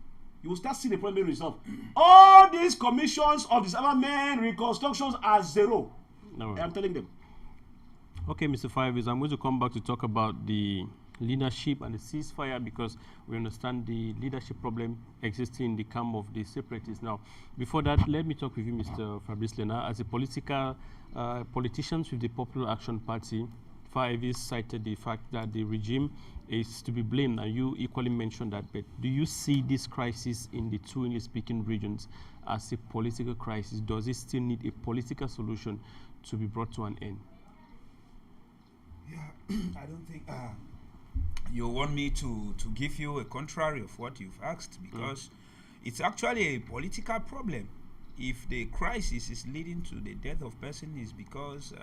you will start seeing the problem resolved. All these commissions of disarmament, reconstructions are zero. No. I'm telling them. Okay, Mr. Fabrice, I'm going to come back to talk about the leadership and the ceasefire, because we understand the leadership problem existing in the camp of the separatists. Now, before that, let me talk with you, Mr. Fabrice Lena. As a politicians with the Popular Action Party, Fabrice cited the fact that the regime is to be blamed, and you equally mentioned that. But do you see this crisis in the two English-speaking regions as a political crisis? Does it still need a political solution to be brought to an end? Yeah, I don't think you want me to give you a contrary of what you've asked, because it's actually a political problem. If the crisis is leading to the death of person, is because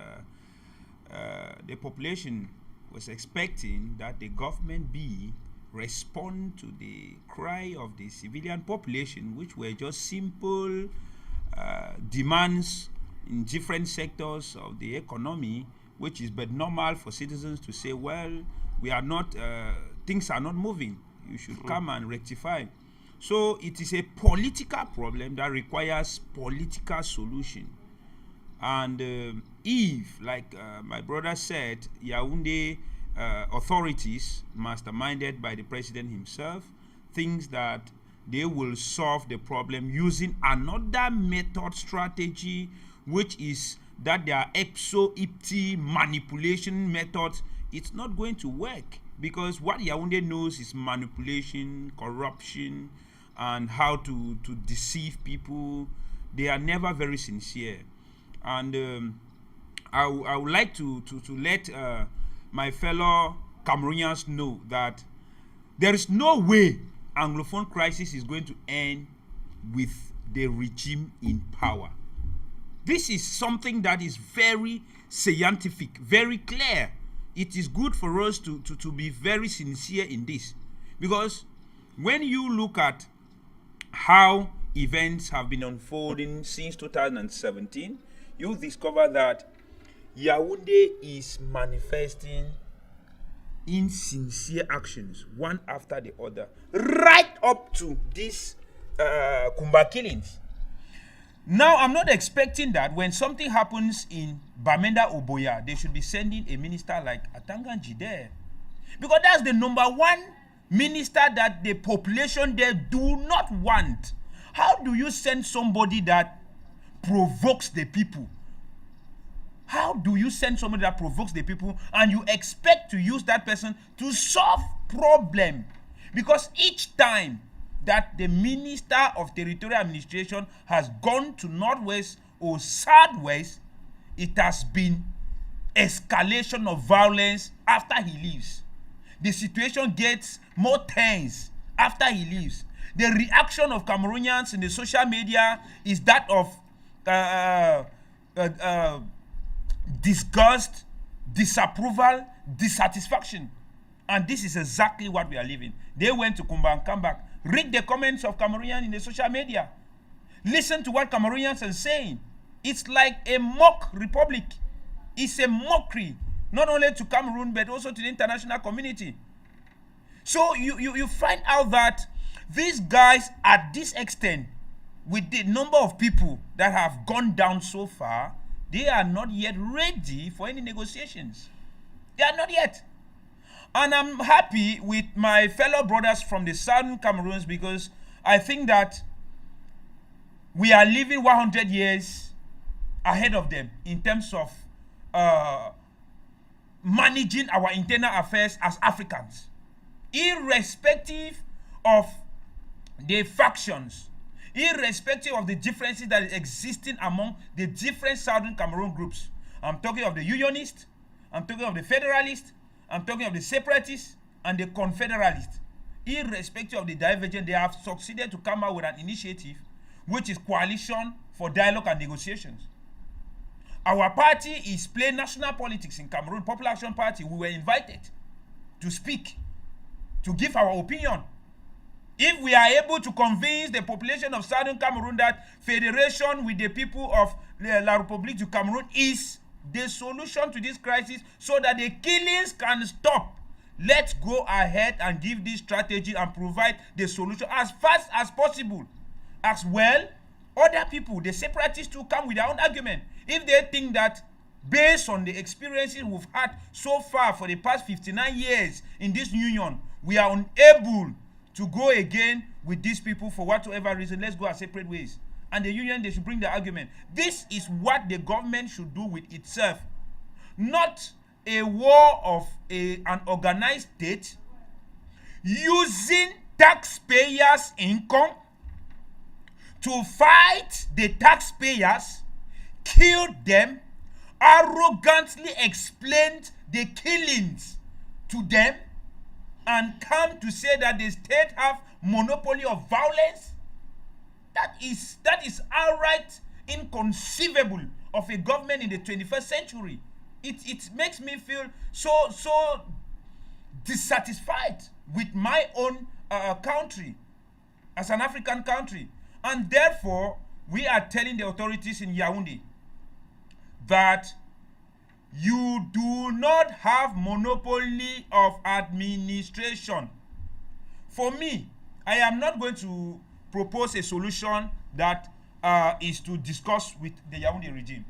the population was expecting that the government respond to the cry of the civilian population, which were just simple demands in different sectors of the economy, which is but normal for citizens to say, well, we are not, things are not moving. You should come and rectify. So it is a political problem that requires political solution. And if, like my brother said, Yaoundé authorities, masterminded by the president himself, thinks that they will solve the problem using another method strategy, which is that they are ipso-ipti manipulation methods, it's not going to work, because what Yaoundé knows is manipulation, corruption, and how to deceive people. They are never very sincere. And I would like to let my fellow Cameroonians know that there is no way Anglophone crisis is going to end with the regime in power. This is something that is very scientific, very clear. It is good for us to be very sincere in this, because when you look at how events have been unfolding since 2017, you discover that Yaoundé is manifesting insincere actions, one after the other, right up to these Kumba killings. Now, I'm not expecting that when something happens in Bamenda Oboya, they should be sending a minister like Atanganji there. Because that's the number one minister that the population there do not want. How do you send somebody that provokes the people? How do you send somebody that provokes the people and you expect to use that person to solve problem? Because each time that the Minister of Territorial Administration has gone to Northwest or Southwest, it has been escalation of violence after he leaves. The situation gets more tense after he leaves. The reaction of Cameroonians in the social media is that of disgust, disapproval, dissatisfaction. And this is exactly what we are living. They went to Kumba and come back. Read the comments of Cameroonians in the social media. Listen to what Cameroonians are saying. It's like a mock republic. It's a mockery, not only to Cameroon, but also to the international community. So you find out that these guys, at this extent, with the number of people that have gone down so far, they are not yet ready for any negotiations. They are not yet. And I'm happy with my fellow brothers from the Southern Cameroons, because I think that we are living 100 years ahead of them in terms of managing our internal affairs as Africans, irrespective of the factions, irrespective of the differences that is existing among the different Southern Cameroon groups. I'm talking of the Unionists, I'm talking of the Federalists, I'm talking of the Separatists and the Confederalists. Irrespective of the divergence, they have succeeded to come out with an initiative which is Coalition for Dialogue and Negotiations. Our party is playing national politics in Cameroon, Popular Action Party. We were invited to speak, to give our opinion. If we are able to convince the population of Southern Cameroon that federation with the people of La République du Cameroon is the solution to this crisis, so that the killings can stop, let's go ahead and give this strategy and provide the solution as fast as possible. As well, other people, the separatists, too, come with their own argument. If they think that based on the experiences we've had so far for the past 59 years in this union, we are unable to go again with these people for whatsoever reason, let's go our separate ways. And the union, they should bring the argument. This is what the government should do with itself. Not a war of an organized state using taxpayers' income to fight the taxpayers, kill them, arrogantly explained the killings to them, and come to say that the state have monopoly of violence. That is outright inconceivable of a government in the 21st century. It makes me feel so dissatisfied with my own country as an African country. And therefore, we are telling the authorities in Yaoundé that you do not have monopoly of administration. For me, I am not going to propose a solution that is to discuss with the Yaoundé regime.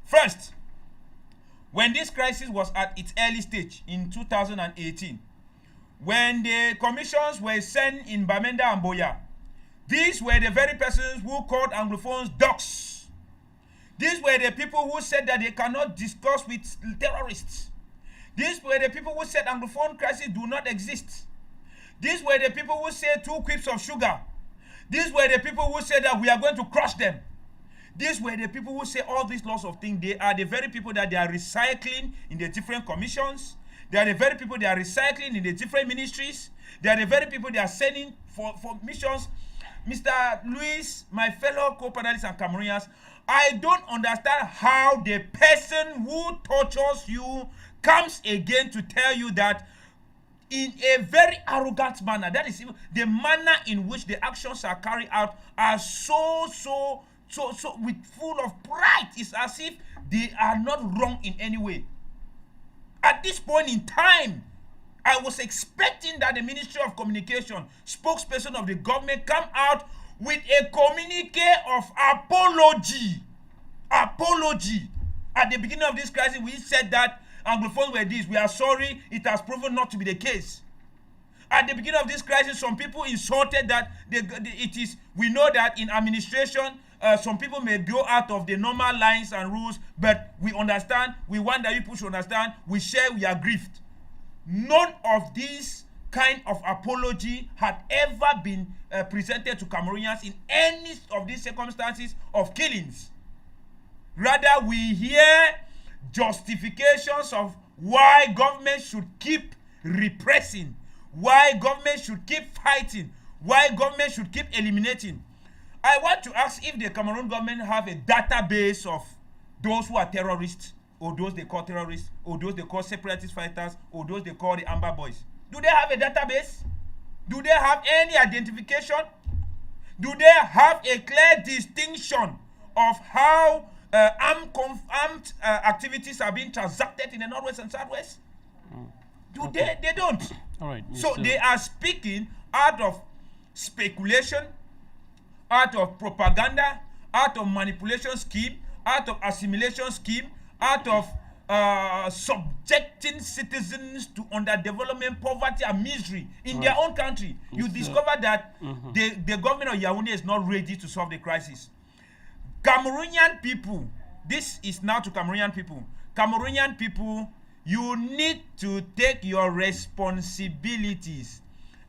First, when this crisis was at its early stage in 2018, when the commissions were sent in Bamenda and Boya, these were the very persons who called Anglophones dogs. These were the people who said that they cannot discuss with terrorists. These were the people who said Anglophone crisis do not exist. These were the people who said 2 quips of sugar. These were the people who said that we are going to crush them. These were the people who say all these lots of things. They are the very people that they are recycling in the different commissions. They are the very people they are recycling in the different ministries. They are the very people they are sending for missions. Mr. Louis, my fellow co-panelists and Cameroonians, I don't understand how the person who tortures you comes again to tell you that in a very arrogant manner. That is the manner in which the actions are carried out are so with full of pride. It's as if they are not wrong in any way. At this point in time, I was expecting that the Ministry of Communication, spokesperson of the government, come out with a communique of apology. Apology. At the beginning of this crisis, we said that Anglophones were this. We are sorry. It has proven not to be the case. At the beginning of this crisis, some people insulted that we know that in administration, some people may go out of the normal lines and rules, but we understand. We want that people should understand. We share, we are grieved. None of these kind of apology had ever been presented to Cameroonians in any of these circumstances of killings. Rather, we hear justifications of why government should keep repressing, why government should keep fighting, why government should keep eliminating. I want to ask if the Cameroon government have a database of those who are terrorists, or those they call terrorists, or those they call separatist fighters, or those they call the Amber Boys. Do they have a database? Do they have any identification? Do they have a clear distinction of how armed activities are being transacted in the Northwest and Southwest? They don't. All right. So they are speaking out of speculation, out of propaganda, out of manipulation scheme, out of assimilation scheme, out of subjecting citizens to underdevelopment, poverty, and misery in their own country. You discover that the government of Yaoundé is not ready to solve the crisis. Cameroonian people, this is now to Cameroonian people. Cameroonian people, you need to take your responsibilities.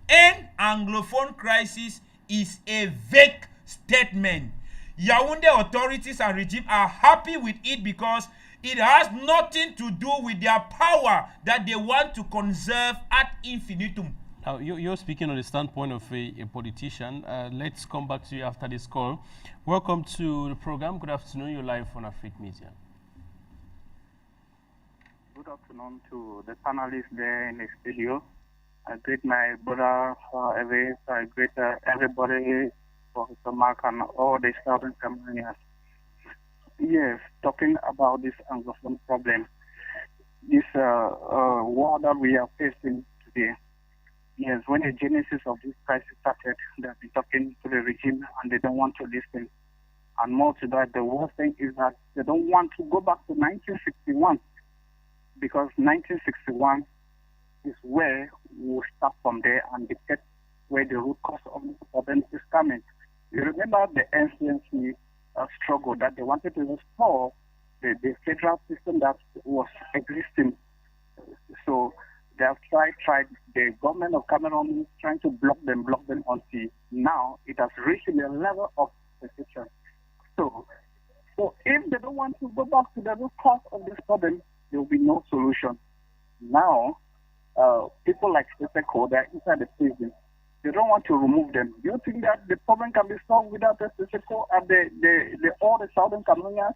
End Anglophone crisis is a vague statement. Yaoundé authorities and regime are happy with it because it has nothing to do with their power that they want to conserve ad infinitum. Now, you're speaking on the standpoint of a politician. Let's come back to you after this call. Welcome to the program. Good afternoon. You're live on Afrique Media. Good afternoon to the panelists there in the studio. I greet my brother Fabrice. I greet everybody, Professor Mark, and all the Southern Cameroonians. Yes, talking about this Anglophone problem. this war that we are facing today. Yes, when the genesis of this crisis started, they've been talking to the regime and they don't want to listen. And more to that, the worst thing is that they don't want to go back to 1961, because 1961 is where we'll start from there and get where the root cause of the problem is coming. You remember the NCNC struggle that they wanted to restore the federal system that was existing. So they have tried. The government of Cameroon is trying to block them until now it has reached the level of secession. So if they don't want to go back to the root cause of this problem, there will be no solution. Now, people like Seseko, they're inside the prison. They don't want to remove them. Do you think that the problem can be solved without the Seseko and all the Southern Cameroonians?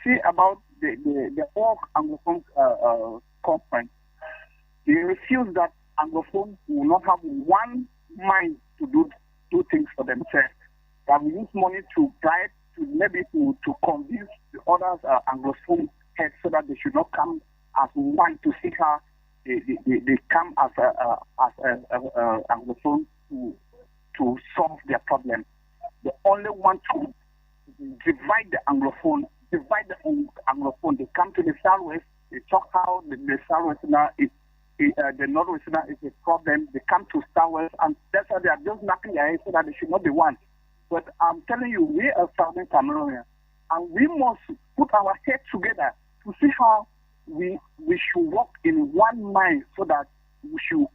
See about the End Anglophone conference. They refuse that Anglophones will not have one mind to do things for themselves. They have used money to try to convince the others Anglophone heads so that they should not come as one to see how they come as Anglophone to solve their problem. They only want to divide the Anglophone. They come to the Southwest. They talk how the Southwest now is. The Northwest is a problem. They come to Southwest, and that's why they are just knocking their heads so that they should not be one. But I'm telling you, we are Southern Cameroonians, and we must put our heads together to see how we should work in one mind, so that we should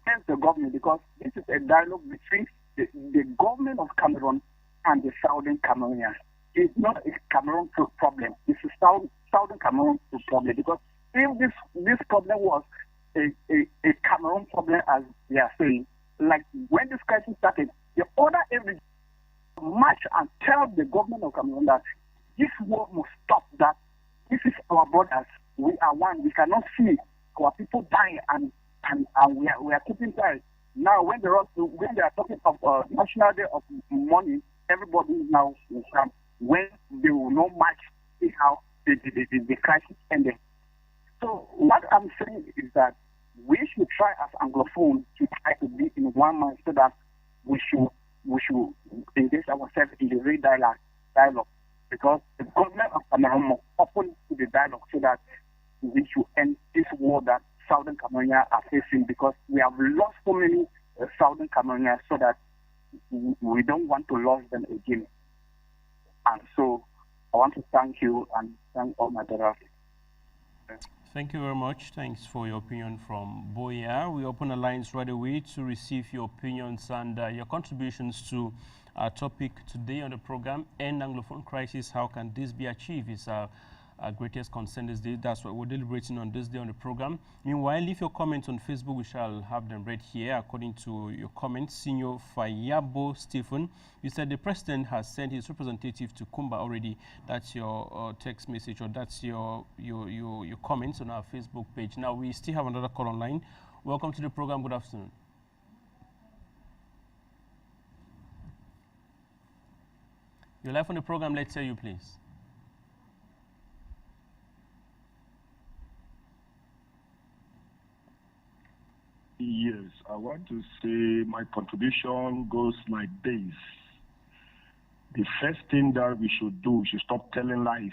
help the government, because this is a dialogue between the government of Cameroon and the Southern Cameroonians. It's not a Cameroon problem. It's a Southern Cameroon problem, because if this problem was a Cameroon problem, as they are saying, like when this crisis started, the order every march and tell the government of Cameroon that this war must stop, that this is our brothers. We are one. We cannot see our people dying and we are keeping quiet. Now when they are talking of National Day of Mourning, everybody now will come. When they will not march, see how the crisis ended. So what I'm saying is that we should try as Anglophone to try to be in one mind, so that we should engage ourselves in the real dialogue, because the government of Cameroon must open to the dialogue, so that we should end this war that Southern Cameroonians are facing, because we have lost so many Southern Cameroonians, so that we don't want to lose them again. And so I want to thank you and thank all my brothers. Thank you very much. Thanks for your opinion from Boya. We open the lines right away to receive your opinions and your contributions to our topic today on the program, End Anglophone Crisis. How can this be achieved? Is our greatest concern this day. That's what we're deliberating on this day on the program. Meanwhile, leave your comments on Facebook. We shall have them read here according to your comments. Senior Fayabo Stephen, you said the president has sent his representative to Kumba already. That's your text message, or that's your comments on our Facebook page. Now, we still have another call online. Welcome to the program. Good afternoon. You're live on the program. Let's hear you, please. Yes, I want to say my contribution goes like this. The first thing that we should do, we should stop telling lies.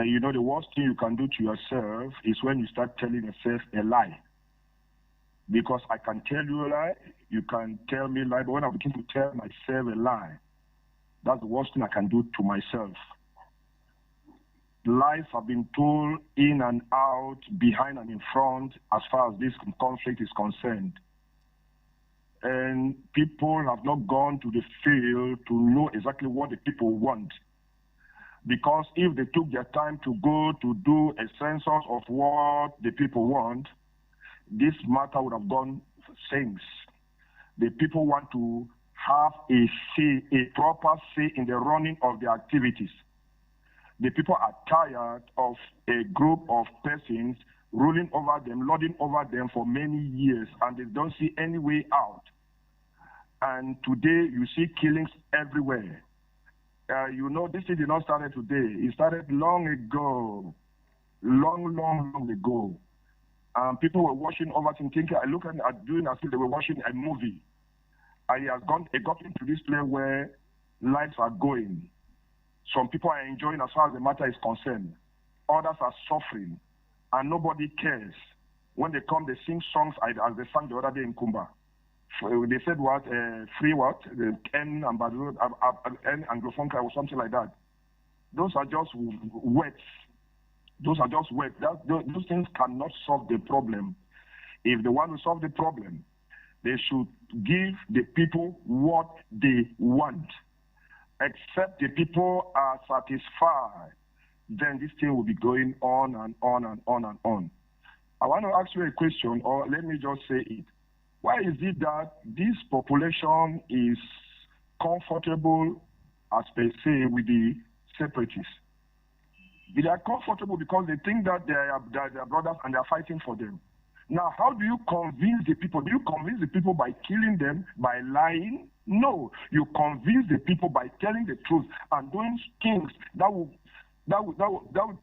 You know, the worst thing you can do to yourself is when you start telling yourself a lie. Because I can tell you a lie, you can tell me a lie, but when I begin to tell myself a lie, that's the worst thing I can do to myself. Lies have been told in and out, behind and in front, as far as this conflict is concerned. And people have not gone to the field to know exactly what the people want. Because if they took their time to go to do a census of what the people want, this matter would have gone since. The people want to have a say, a proper say in the running of their activities. The people are tired of a group of persons ruling over them, lording over them for many years, and they don't see any way out. And today you see killings everywhere. You know, this thing did not start today. It started long ago, long ago. People were watching over thinking, I look at doing as if they were watching a movie. It got into this place where lives are going. Some people are enjoying as far as the matter is concerned. Others are suffering, and nobody cares. When they come, they sing songs as they sang the other day in Kumba. They said what? Free what? The End Anglophone Crisis or something like that. Those are just words. Those are just words. Those things cannot solve the problem. If they want to solve the problem, they should give the people what they want. Except the people are satisfied, then this thing will be going on and on and on and on. I want to ask you a question, or let me just say it. Why is it that this population is comfortable, as per se, with the separatists? They are comfortable because they think that they are brothers and they are fighting for them. Now, how do you convince the people? Do you convince the people by killing them, by lying? No, you convince the people by telling the truth and doing things that will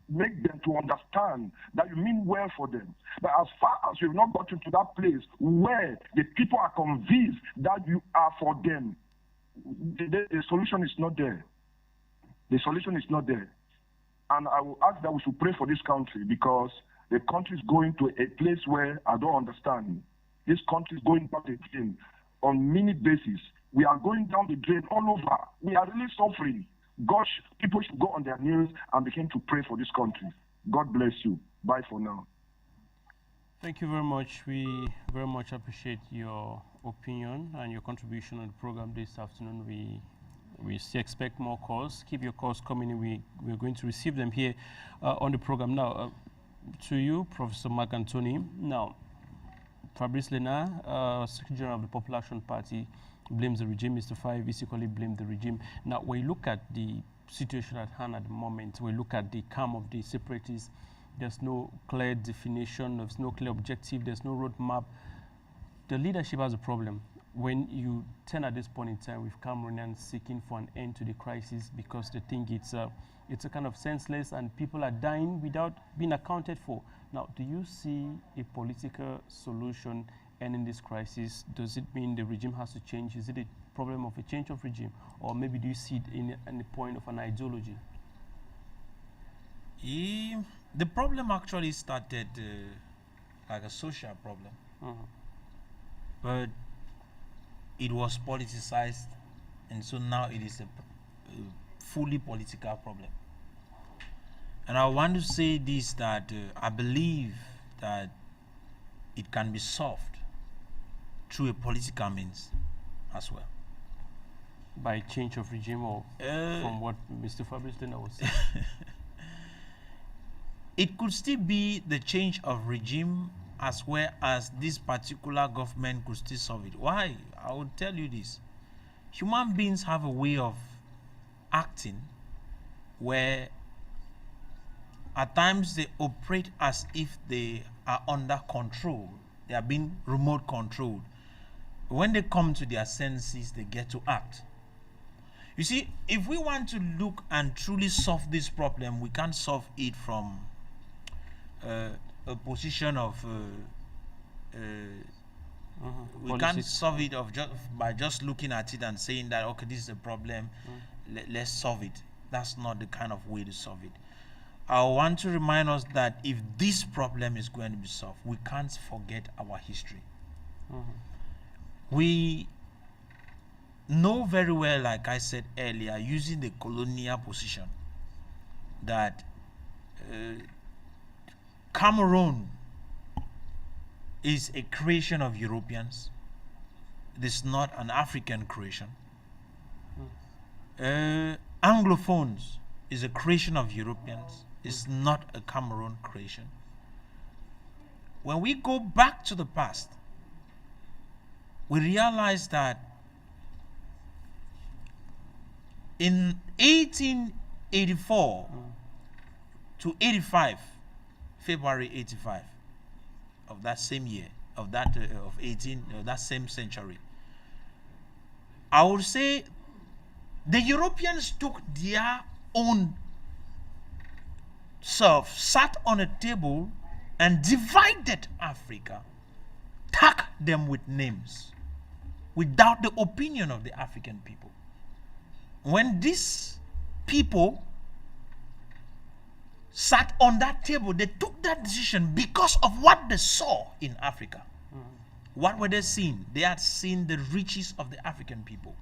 make them to understand that you mean well for them. But as far as you've not gotten to that place where the people are convinced that you are for them, the solution is not there. The solution is not there. And I will ask that we should pray for this country, because the country is going to a place where I don't understand. This country is going back again on minute basis. We are going down the drain all over. We are really suffering. Gosh, people should go on their knees and begin to pray for this country. God bless you. Bye for now. Thank you very much. We very much appreciate your opinion and your contribution on the program this afternoon. We still expect more calls. Keep your calls coming in. We're going to receive them here on the program. Now, to you, Professor Mark Anthony. Now, Fabrice Lena, Secretary General of the Popular Action Party, blames the regime. Mr. Five equally blamed the regime. Now, when you look at the situation at hand at the moment, when you look at the camp of the separatists, there's no clear definition, there's no clear objective, there's no roadmap. The leadership has a problem. When you turn at this point in time with Cameroonians seeking for an end to the crisis because they think it's a kind of senseless and people are dying without being accounted for. Now, do you see a political solution ending this crisis? Does it mean the regime has to change? Is it a problem of a change of regime? Or maybe do you see it in the point of an ideology? The problem actually started like a social problem. But it was politicized, and so now it is a fully political problem. And I want to say this, that I believe that it can be solved through a political means as well. By change of regime, or from what Mr. Fabrice Lena was saying? It could still be the change of regime, as well as this particular government could still solve it. Why? I will tell you this. Human beings have a way of acting where at times they operate as if they are under control. They are being remote controlled. When they come to their senses, they get to act. You see, if we want to look and truly solve this problem, we can't solve it from a position of we can't solve it by just looking at it and saying that, okay, this is a problem, let's solve it. That's not the kind of way to solve it. I want to remind us that if this problem is going to be solved, we can't forget our history. We know very well, like I said earlier, using the colonial position, that Cameroon is a creation of Europeans. It is not an African creation. Anglophones is a creation of Europeans. It's not a Cameroon creation. When we go back to the past, we realize that in 1884 to 85, February 85 of that same year, of that same century, I would say The Europeans took their own self, sat on a table and divided Africa, tagged them with names, without the opinion of the African people. When these people sat on that table, they took that decision because of what they saw in Africa. What were they seeing? They had seen the riches of the African people.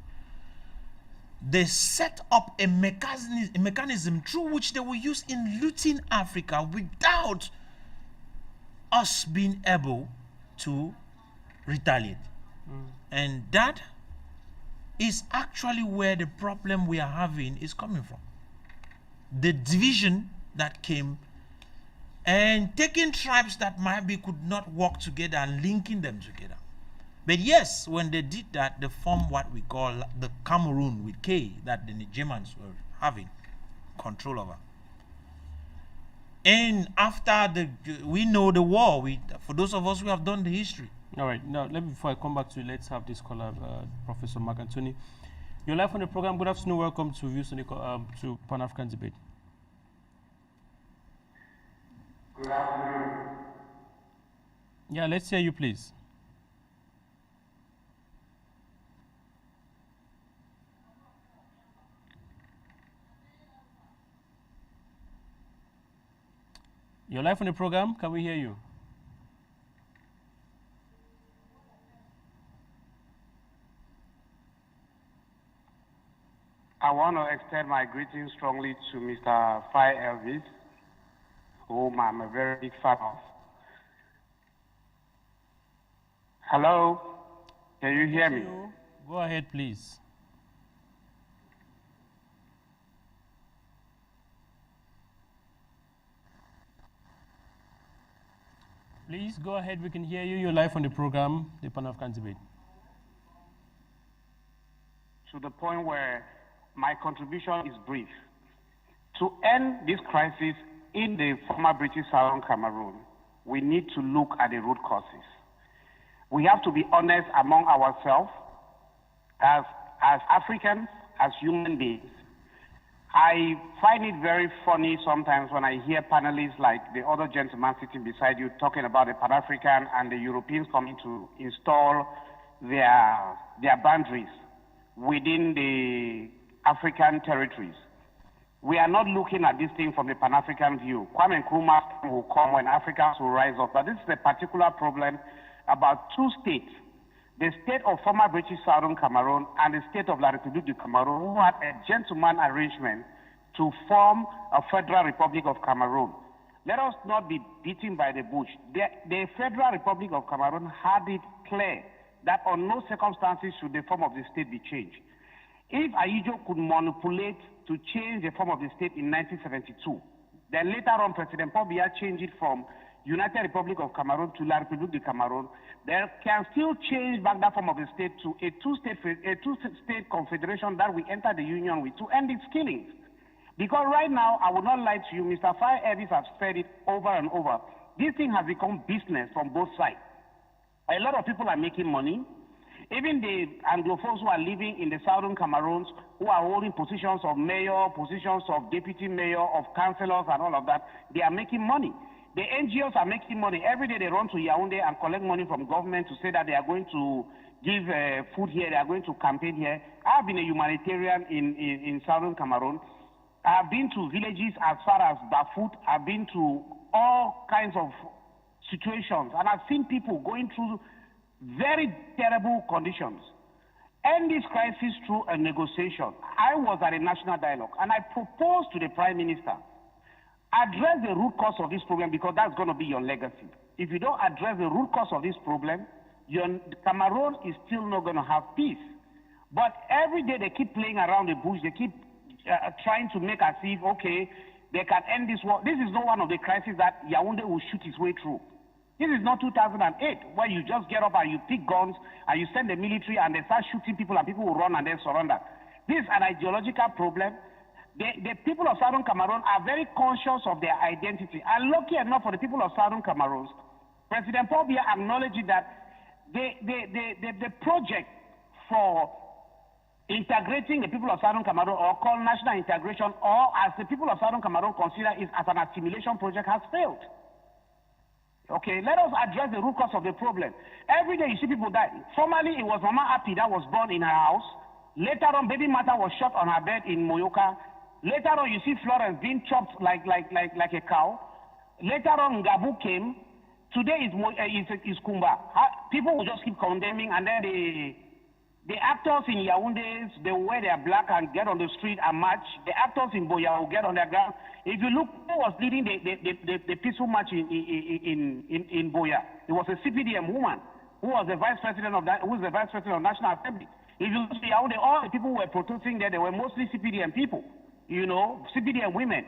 They set up a mechanism through which they will use in looting Africa without us being able to retaliate. And that is actually where the problem we are having is coming from. The division that came and taking tribes that maybe could not work together and linking them together. But yes, when they did that, they formed what we call the Cameroon with K, that the Germans were having control over. And after we know the war, for those of us who have done the history. All right, now before I come back to you, let's have this caller, Professor Mark Anthony. You're live on the program. Good afternoon. Welcome to Views on the to Pan-African Debate. Good afternoon. Yeah, let's hear you, please. You're live on the program. Can we hear you? I want to extend my greetings strongly to Mr. Fai Elvis, whom I'm a very big fan of. Hello? Can you hear me? Go ahead, please. Please go ahead. We can hear you. You're live on the program, the Pan-African Debate. To the point where my contribution is brief. To end this crisis in the former British Southern Cameroon, we need to look at the root causes. We have to be honest among ourselves as Africans, as human beings. I find it very funny sometimes when I hear panelists like the other gentleman sitting beside you talking about the Pan-African and the Europeans coming to install their boundaries within the African territories. We are not looking at this thing from the Pan-African view. Kwame Nkrumah will come when Africans will rise up, but this is a particular problem about two states, the state of former British Southern Cameroon and the state of La République du Cameroon, who had a gentleman arrangement to form a Federal Republic of Cameroon. Let us not be beaten by the bush. The Federal Republic of Cameroon had it clear that on no circumstances should the form of the state be changed. If Ayijo could manipulate to change the form of the state in 1972, then later on President Paul Biya changed it from United Republic of Cameroon to La République du Cameroon, there can still change back that form of the state to a two-state confederation that we enter the union with to end its killings. Because right now, I will not lie to you, Mr. Fai Elvis has said it over and over. This thing has become business from both sides. A lot of people are making money. Even the Anglophones who are living in the Southern Cameroons, who are holding positions of mayor, positions of deputy mayor, of councillors and all of that, they are making money. The NGOs are making money. Every day they run to Yaoundé and collect money from government to say that they are going to give food here, they are going to campaign here. I have been a humanitarian in Southern Cameroon. I have been to villages as far as Bafut. I've been to all kinds of situations, and I've seen people going through very terrible conditions. End this crisis through a negotiation. I was at a national dialogue, and I proposed to the Prime Minister, address the root cause of this problem, because that's going to be your legacy. If you don't address the root cause of this problem, Cameroon is still not going to have peace. But every day they keep playing around the bush. They keep trying to make as if, okay, they can end this war. This is not one of the crises that Yaoundé will shoot his way through. This is not 2008, where you just get up and you pick guns and you send the military and they start shooting people and people will run and then surrender. This is an ideological problem. The people of Southern Cameroon are very conscious of their identity. And lucky enough for the people of Southern Cameroon, President Paul Biya acknowledged that the project for integrating the people of Southern Cameroon, or called national integration, or as the people of Southern Cameroon consider it as an assimilation project, has failed. Okay, let us address the root cause of the problem. Every day you see people die. Formerly, it was Mama Api that was born in her house. Later on, baby Mata was shot on her bed in Moyoka. Later on, you see Florence being chopped like a cow. Later on, Ngabu came. Today is Kumba. People will just keep condemning, and then the actors in Yaoundé, they wear their black and get on the street and march. The actors in Boya will get on their ground. If you look, who was leading the peaceful march in Boya? It was a CPDM woman who was the vice president of that, who was the vice president of National Assembly. If you look at Yaoundé, all the people who were protesting there, they were mostly CPDM people, you know, CPDM women.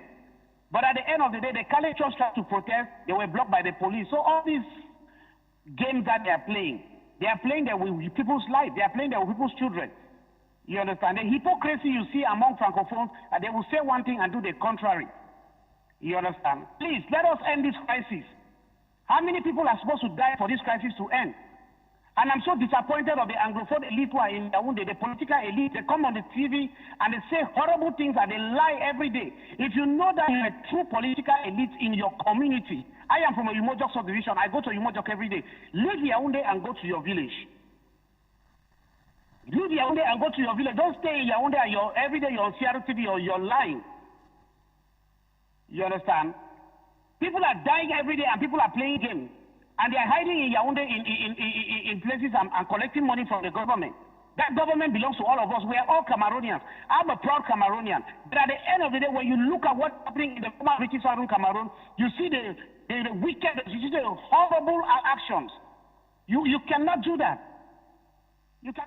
But at the end of the day, the Kale Church tried to protest. They were blocked by the police. So all these games that they are playing there with people's lives. They are playing there with people's children. You understand? The hypocrisy you see among Francophones, they will say one thing and do the contrary. You understand? Please, let us end this crisis. How many people are supposed to die for this crisis to end? And I'm so disappointed of the Anglophone elite who are in Yaoundé, the political elite. They come on the TV and they say horrible things and they lie every day. If you know that you're a true political elite in your community, I am from a Umojok subdivision. I go to Umojok every day. Leave Yaoundé and go to your village. Leave Yaoundé and go to your village. Don't stay in Yaoundé and every day you're on CRTV or you're lying. You understand? People are dying every day and people are playing games. And they are hiding in Yaoundé in places and collecting money from the government. That government belongs to all of us. We are all Cameroonians. I'm a proud Cameroonian. But at the end of the day, when you look at what's happening in the former British Southern Cameroon, you see the wicked, you see the horrible actions. You cannot do that. You can.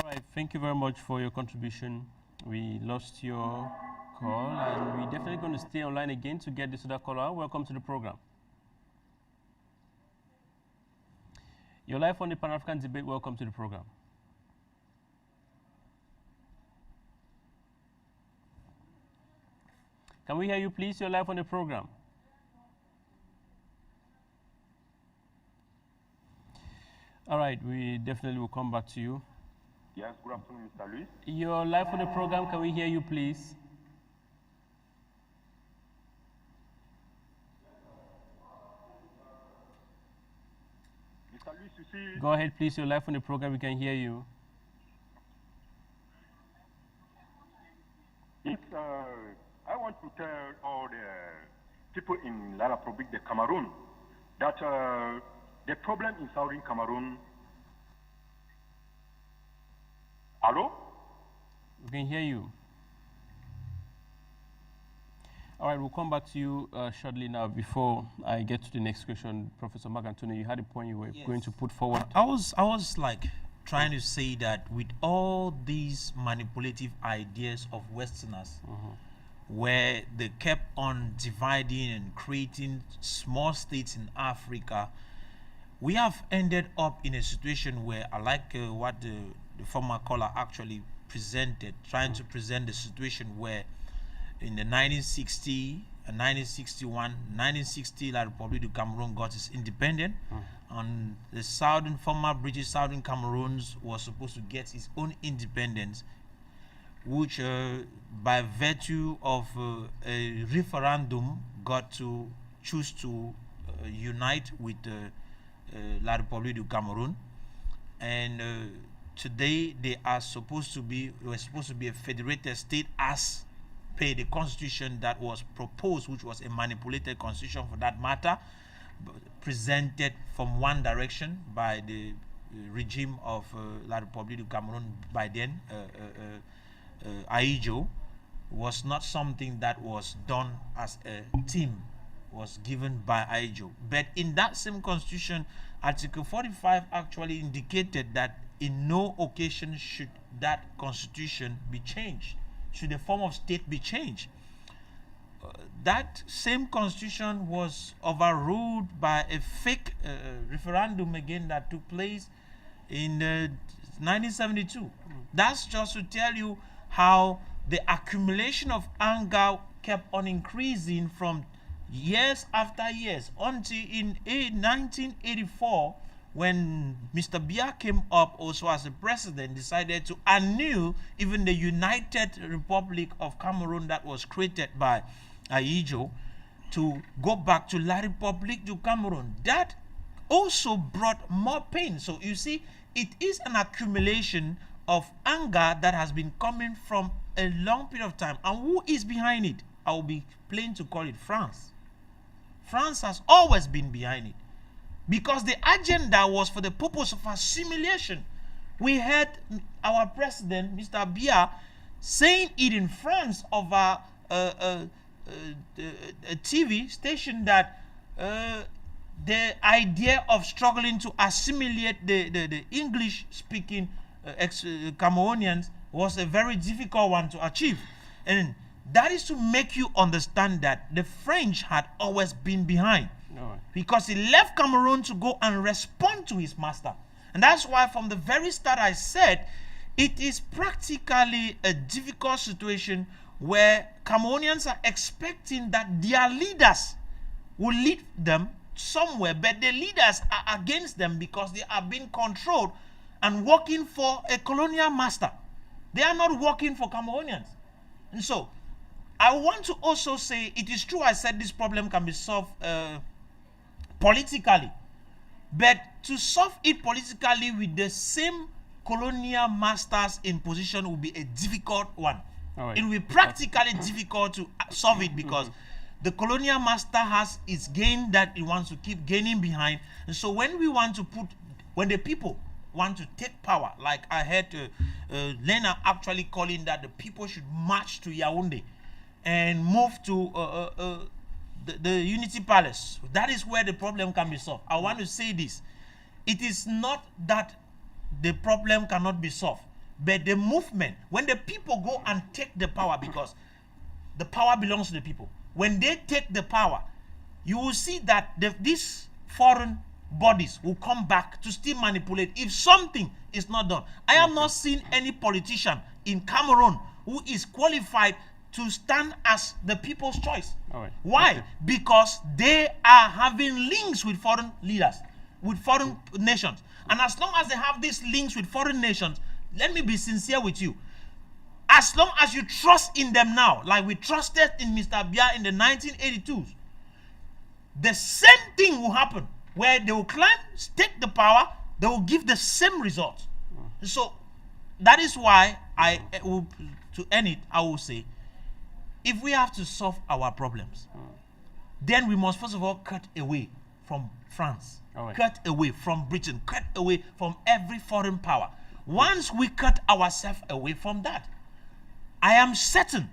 All right, thank you very much for your contribution. We lost your call, and we're definitely going to stay online again to get this other caller. Welcome to the program. You're live on the Pan-African debate. Welcome to the program. Can we hear you, please? You're live on the program. All right, we definitely will come back to you. Yes, good afternoon, Mr. Luis. You're live on the program. Can we hear you, please? Go ahead, please. You're live on the program. We can hear you. Yes, I want to tell all the people in La Republique de Cameroon that the problem in Southern Cameroon. Hello? We can hear you. All right, we'll come back to you shortly now. Before I get to the next question, Professor Mark Antonio, you had a point you were going to put forward. I was like trying to say that with all these manipulative ideas of Westerners, where they kept on dividing and creating small states in Africa, we have ended up in a situation where I like what the former caller actually presented, trying to present the situation where in the 1960, 1961, 1960, La Republique du Cameroon got its independence, and the former British Southern Cameroons was supposed to get its own independence, which by virtue of a referendum got to choose to unite with La Republique du Cameroon, and today they were supposed to be a federated state as per the constitution that was proposed, which was a manipulated constitution for that matter, presented from one direction by the regime of La Republique du Cameroon by then, Aïdjo, was not something that was done as a team, was given by Aïdjo. But in that same constitution, Article 45 actually indicated that in no occasion should that constitution be changed, should the form of state be changed. That same constitution was overruled by a fake referendum again that took place in 1972. That's just to tell you how the accumulation of anger kept on increasing from years after years until in 1984, when Mr. Biya came up also as a president, decided to annul even the United Republic of Cameroon that was created by Ayijo to go back to La République du Cameroon. That also brought more pain. So you see, it is an accumulation of anger that has been coming from a long period of time. And who is behind it? I will be plain to call it France. France has always been behind it, because the agenda was for the purpose of assimilation. We heard our president, Mr. Biya, saying it in France over a TV station that the idea of struggling to assimilate the English-speaking Cameroonians was a very difficult one to achieve. And that is to make you understand that the French had always been behind. No. Because he left Cameroon to go and respond to his master. And that's why from the very start I said it is practically a difficult situation where Cameroonians are expecting that their leaders will lead them somewhere, but the leaders are against them because they are being controlled and working for a colonial master. They are not working for Cameroonians. And so I want to also say, it is true I said this problem can be solved politically, but to solve it politically with the same colonial masters in position will be a difficult one. Right. It will be practically difficult to solve it because the colonial master has its gain that it wants to keep gaining behind. And so when the people want to take power, like I heard Lena actually calling that the people should march to Yaoundé and move to the Unity Palace. That is where the problem can be solved. I want to say this. It is not that the problem cannot be solved, but the movement, when the people go and take the power, because the power belongs to the people. When they take the power, you will see that these foreign bodies will come back to still manipulate if something is not done. I have not seen any politician in Cameroon who is qualified to stand as the people's choice. Why? Okay. Because they are having links with foreign leaders, with foreign nations. And as long as they have these links with foreign nations, let me be sincere with you. As long as you trust in them now, like we trusted in Mr. Biya in the 1982s, the same thing will happen where they will climb, take the power, they will give the same results. So that is why to end it, I will say, if we have to solve our problems, then we must first of all cut away from France, cut away from Britain, cut away from every foreign power. Once we cut ourselves away from that, I am certain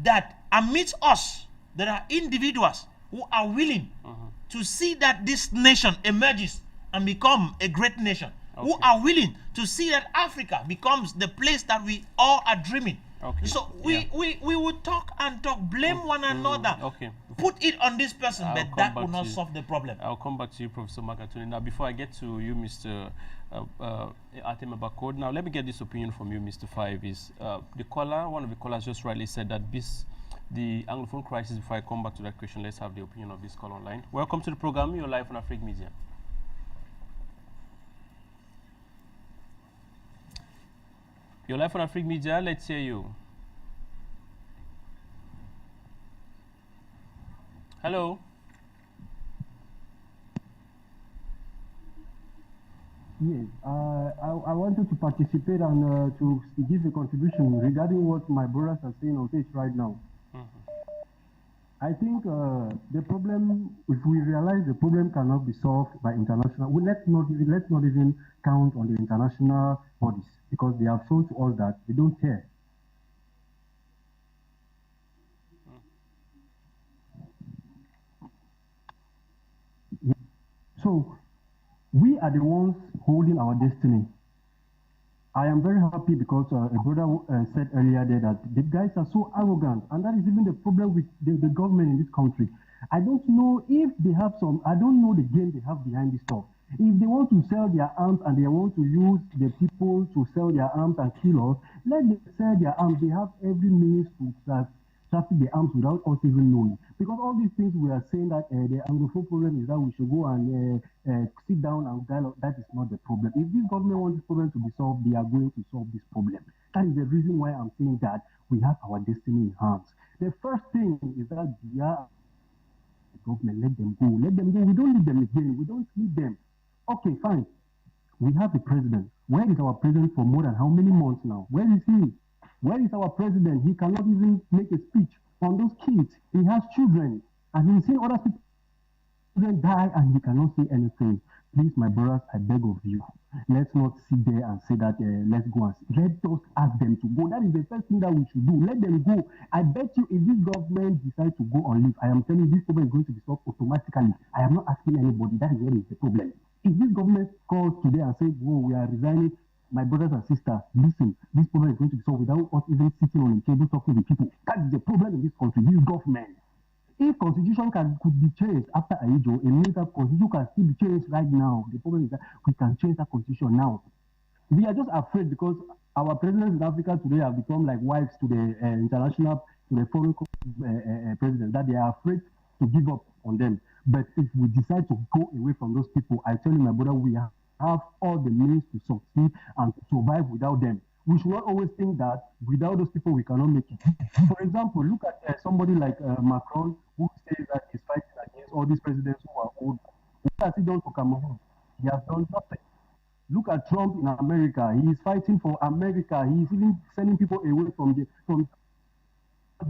that amidst us, there are individuals who are willing to see that this nation emerges and become a great nation, who are willing to see that Africa becomes the place that we all are dreaming. So we would talk and talk, blame one another, put it on this person, but that will not solve the problem. I'll come back to you, Professor Makatuni. Now, before I get to you, Mr. Atem Abakod, now let me get this opinion from you, Mr. Five. Is one of the callers just rightly said that the Anglophone crisis. Before I come back to that question, let's have the opinion of this call online. Welcome to the program. You're live on Afrique Media. You're live on Afrique Media. Let's hear you. Hello. Yes, I wanted to participate and to give a contribution regarding what my brothers are saying on stage right now. I think the problem, if we realize the problem cannot be solved by international, let's not even count on the international bodies, because they have shown to us that they don't care. So we are the ones holding our destiny. I am very happy because a brother said earlier there that the guys are so arrogant, and that is even the problem with the government in this country. I don't know if they have I don't know the game they have behind this stuff. If they want to sell their arms and they want to use the people to sell their arms and kill us, let them sell their arms. They have every means to traffic the arms without us even knowing. Because all these things we are saying that the Anglophone problem is that we should go and sit down and dialogue. That is not the problem. If this government wants this problem to be solved, they are going to solve this problem. That is the reason why I'm saying that we have our destiny in hands. The first thing is that we are government, let them go. Let them go. We don't need them again. We don't need them. Okay, fine. We have a president. Where is our president for more than how many months now? Where is he? Where is our president? He cannot even make a speech on those kids. He has children. And he's seeing other children die and he cannot say anything. Please, my brothers, I beg of you, let's not sit there and say that let's go and let us ask them to go. That is the first thing that we should do. Let them go. I bet you if this government decides to go on leave, I am telling you this problem is going to be solved automatically. I am not asking anybody. That is what is the problem. If this government calls today and says, "Whoa, we are resigning," my brothers and sisters, listen, this problem is going to be solved without us even sitting on the table talking to people. That is the problem in this country, this government. If constitution could be changed after Ahijo, a military constitution can still be changed right now. The problem is that we can change that constitution now. We are just afraid because our presidents in Africa today have become like wives to the foreign presidents, that they are afraid to give up on them. But if we decide to go away from those people, I tell you, my brother, we have all the means to succeed and to survive without them. We should not always think that without those people we cannot make it. For example, look at somebody like Macron, who says that he's fighting against all these presidents who are old. What has he done for Cameroon? He has done nothing. Look at Trump in America. He is fighting for America. He is even sending people away from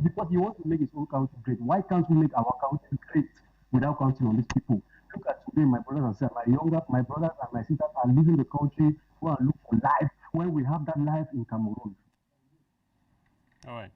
because he wants to make his own country great. Why can't we make our country great without counting on these people? Look at today, my brothers and sisters, my brothers and my sisters are leaving the country who are looking for life when we have that life in Cameroon. All right.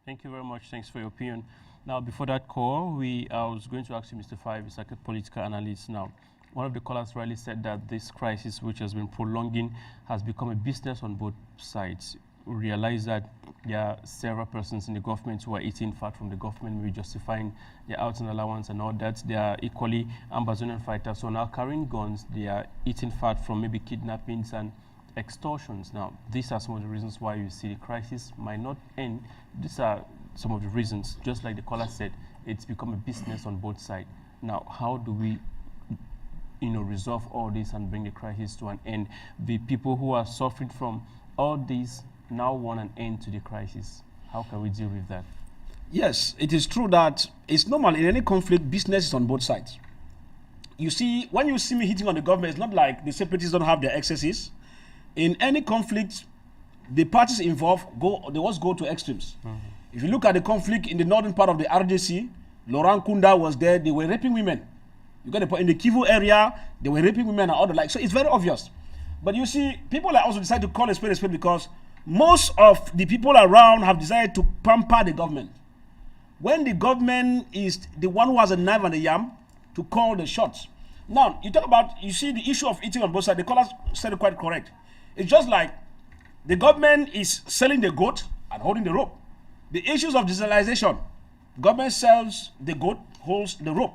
Thank you very much. Thanks for your opinion. Now, before that call, I was going to ask you, Mr. Fabrice, like a political analyst now. One of the callers rightly said that this crisis, which has been prolonging, has become a business on both sides. We realize that there are several persons in the government who are eating fat from the government, maybe justifying their outing allowance and all that. They are equally Amazonian fighters, so now carrying guns, they are eating fat from maybe kidnappings and extortions. Now, these are some of the reasons why you see the crisis might not end. These are some of the reasons. Just like the caller said, it's become a business on both sides. Now, how do we resolve all this and bring the crisis to an end? The people who are suffering from all this now want an end to the crisis. How can we deal with that? Yes, it is true that it's normal in any conflict, business is on both sides. You see, when you see me hitting on the government, it's not like the separatists don't have their excesses. In any conflict, the parties involved they always go to extremes. If you look at the conflict in the northern part of the RDC, Laurent Kunda was there, they were raping women. You got the point. In the Kivu area, they were raping women and all the like. So it's very obvious. But you see, people are also decided to call a spade because most of the people around have decided to pamper the government. When the government is the one who has a knife and a yam to call the shots. Now, you see the issue of eating on both sides. The caller said it quite correct. It's just like the government is selling the goat and holding the rope. The issues of digitalization, government sells the goat, holds the rope.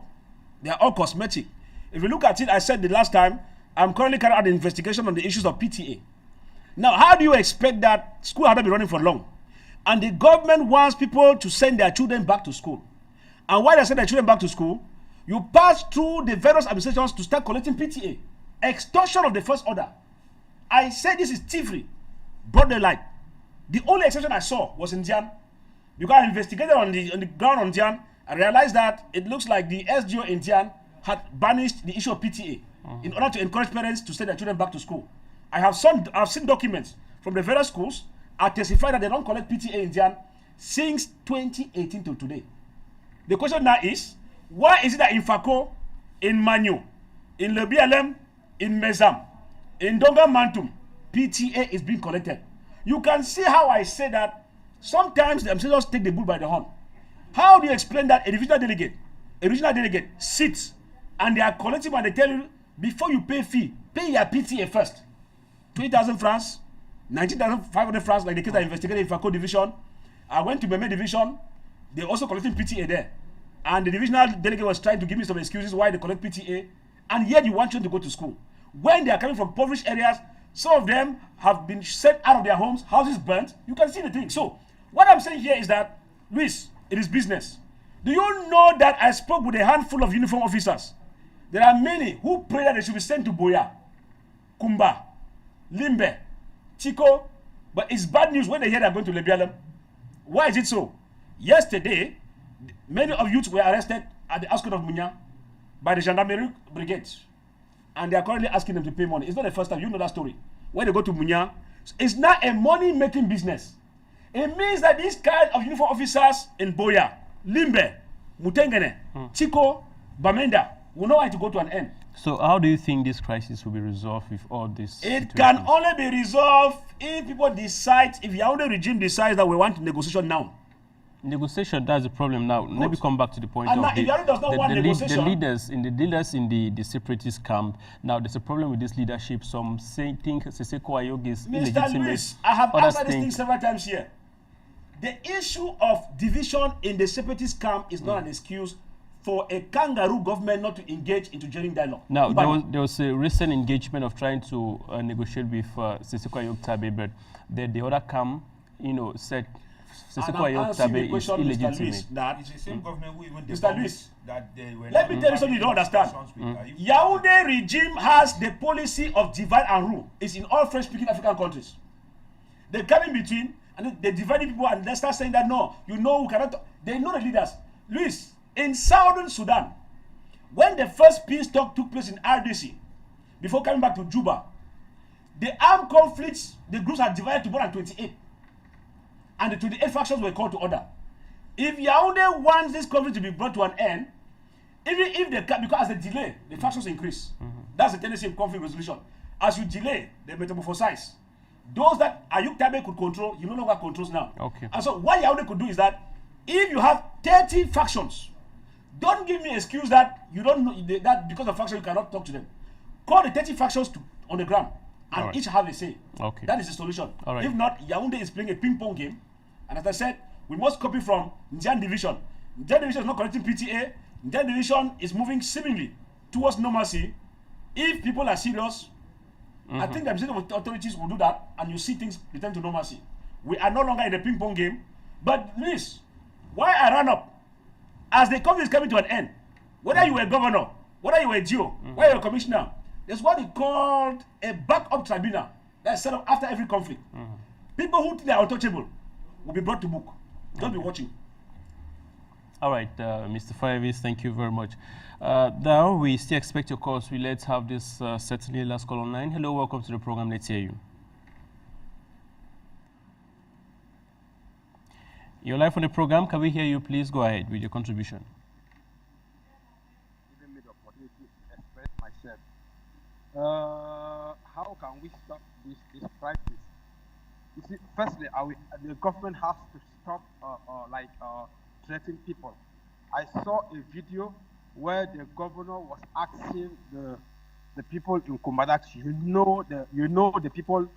They are all cosmetic. If you look at it, I said the last time, I'm currently carrying out an investigation on the issues of PTA. Now, how do you expect that school hasn't been running for long? And the government wants people to send their children back to school. And while they send their children back to school, you pass through the various administrations to start collecting PTA. Extortion of the first order. I said this is thievery. Broad daylight. The only exception I saw was in Dian. Because I investigated on the ground on Dian, I realized that it looks like the SGO in Dian had banished the issue of PTA in order to encourage parents to send their children back to school. I've seen documents from the various schools that testify that they don't collect PTA in Dian since 2018 till today. The question now is, why is it that in Fako, in Manyu, in Le BLM, in Mezam, in Donga Mantum, PTA is being collected? You can see how I say that sometimes the administrators take the bull by the horn. How do you explain that a regional delegate sits and they are collecting and they tell you, before you pay fee, pay your PTA first. 20,000 francs, 19,500 francs, like the case I investigated in Fako division. I went to Meme division, they're also collecting PTA there. And the divisional delegate was trying to give me some excuses why they collect PTA, and yet you want them to go to school. When they are coming from impoverished areas, some of them have been sent out of their homes, houses burnt. You can see the thing. So, what I'm saying here is that, Luis, It is business. Do you know that I spoke with a handful of uniform officers? There are many who pray that they should be sent to Boya, Kumba, Limbe, Chico, but it's bad news when they hear they're going to Lebialem. Why is it so? Yesterday, many of youths were arrested at the outskirts of Munya by the Gendarmerie Brigade, and they are currently asking them to pay money. It's not the first time. You know that story. When they go to Munya, it's not a money-making business. It means that these kind of uniform officers in Boya, Limbe, Mutengene, Chico, Bamenda will know how to go to an end. So how do you think this crisis will be resolved with all this? It can only be resolved if people decide, if the Yaoundé regime decides that we want negotiation now. Negotiation, that's the problem now. Good. Let me come back to the point And of now, if Yaoundé does not want negotiation, the leaders in the separatist camp. Now there's a problem with this leadership. Some think Seseko Ayog is illegitimate. Mr. Luis, I have answered this thing several times here. The issue of division in the separatist camp is not an excuse for a kangaroo government not to engage into genuine dialogue. Now, there was a recent engagement of trying to negotiate with Seseko Ayog Tabe, but the other camp, said Seseko Ayog Tabe is illegitimate. It's the same government who even Mr. Luis, that they were. Let me tell you something you don't understand. Yaoundé regime has the policy of divide and rule. It's in all French-speaking African countries. They come in between and they divide people and they start saying that no, we cannot. They know the leaders. Luis, in Southern Sudan, when the first peace talk took place in RDC, before coming back to Juba, the armed conflicts, the groups are divided to more than 28. And the 28 factions were called to order. If Yaoundé wants this conflict to be brought to an end, even if because as they delay, the factions increase. That's the tendency of conflict resolution. As you delay, they metamorphosize. Those that Ayuk Tabe could control, he no longer controls now. Okay. And so what Yaoundé could do is that if you have 30 factions, don't give me an excuse that you don't know that because of faction you cannot talk to them. Call the 30 factions on the ground and each have a say. Okay. That is the solution. Right. If not, Yaoundé is playing a ping-pong game. And as I said, we must copy from Njan Division. Njan Division is not correcting PTA. Njan Division is moving seemingly towards normalcy. If people are serious, I think the administrative authorities will do that and you see things return to normalcy. We are no longer in a ping-pong game. But Luis, why I ran up? As the conflict is coming to an end, whether you were a governor, whether you were a GO, whether you were a commissioner, there's what is called a backup tribunal that's set up after every conflict. People who think they are untouchable will be brought to book. Don't be watching. All right, Mr. Fabrice, thank you very much. Now, we still expect your calls. Let's have this certainly last call online. Hello, welcome to the program. Let's hear you. You're live on the program. Can we hear you? Please go ahead with your contribution. Giving me the opportunity to express myself. How can we stop this crisis? You see, firstly, the government has to stop threatening people. I saw a video where the governor was asking the people in Kumbadak, you know the people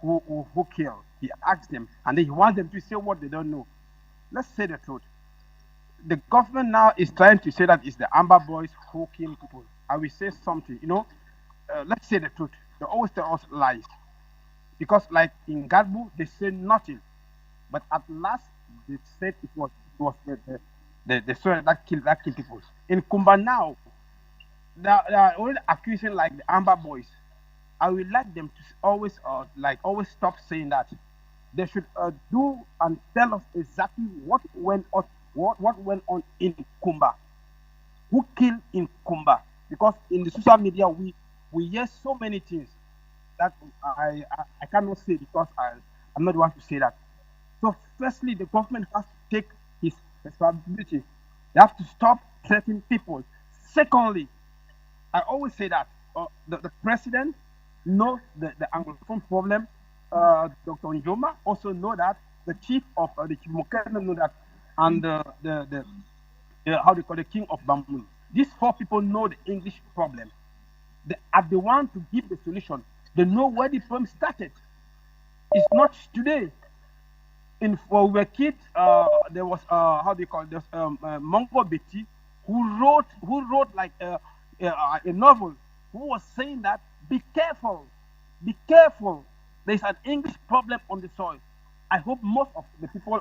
who killed. He asked them, and then he wants them to say what they don't know. Let's say the truth. The government now is trying to say that it's the Amber Boys who kill people. I will say something, let's say the truth. They always tell us lies. Because like in Gadbu, they say nothing. But at last, they said it was the soil that killed people. In Kumba now, they are already accusing like the Amber Boys. I would like them to always stop saying that. They should do and tell us exactly what went on in Kumba. Who killed in Kumba? Because in the social media we hear so many things that I cannot say because I'm not the one to say that. So firstly, the government has to take his responsibility. They have to stop threatening people. Secondly, I always say that the president knows the Anglophone problem. Dr. Njoma also know that. The chief of the Chief Mokene know that, and the king of Bambun. These four people know the English problem. They are the one to give the solution. They know where the problem started. It's not today. In for we were kids, there was Mongo Betty who wrote like a novel who was saying that be careful. There's an English problem on the soil. I hope most of the people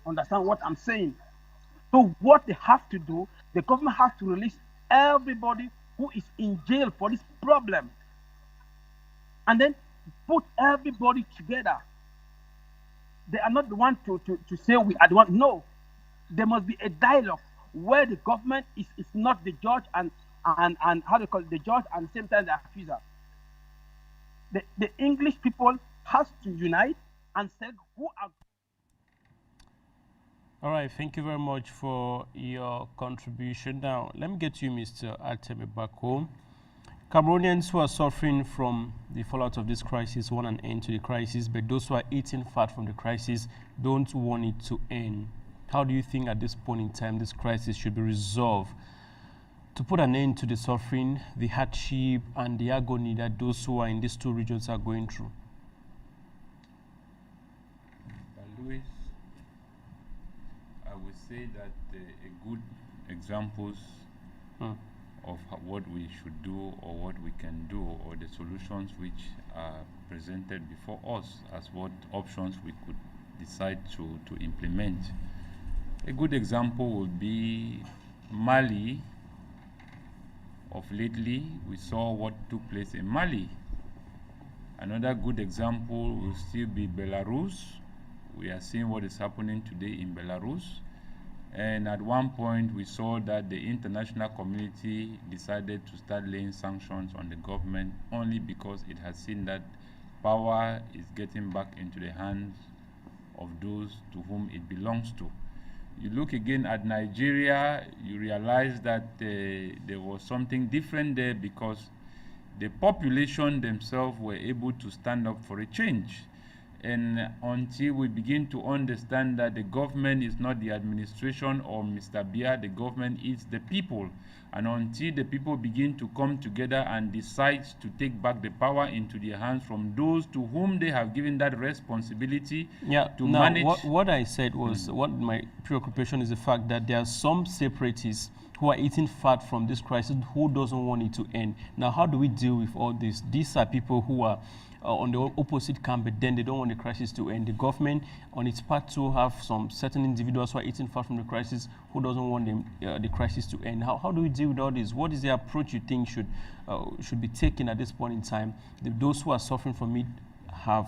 understand what I'm saying. So what they have to do, the government has to release everybody who is in jail for this problem, and then put everybody together. They are not the one to say we are the one. No, there must be a dialogue where the government is not the judge and how they call it, the judge, and at the same time the accuser. The English people has to unite and say who are. All right, thank you very much for your contribution. Now, let me get you, Mr. Ateme, back home. Cameroonians who are suffering from the fallout of this crisis want an end to the crisis, but those who are eating fat from the crisis don't want it to end. How do you think at this point in time this crisis should be resolved to put an end to the suffering, the hardship, and the agony that those who are in these two regions are going through? Louis, I would say that a good examples of what we should do or what we can do, or the solutions which are presented before us as what options we could decide to implement. A good example would be Mali. Of lately, we saw what took place in Mali. Another good example will still be Belarus. We are seeing what is happening today in Belarus. And at one point, we saw that the international community decided to start laying sanctions on the government only because it has seen that power is getting back into the hands of those to whom it belongs to. You look again at Nigeria, you realize that there was something different there because the population themselves were able to stand up for a change. And until we begin to understand that the government is not the administration or Mr. Biya, the government is the people. And until the people begin to come together and decide to take back the power into their hands from those to whom they have given that responsibility to manage. What I said was, what my preoccupation is the fact that there are some separatists who are eating fat from this crisis who doesn't want it to end. Now, how do we deal with all this? These are people who are on the opposite camp, but then they don't want the crisis to end. The government, on its part, to have some certain individuals who are eating fat from the crisis who doesn't want the crisis to end. How do we deal with all this? What is the approach you think should be taken at this point in time? Those who are suffering from it have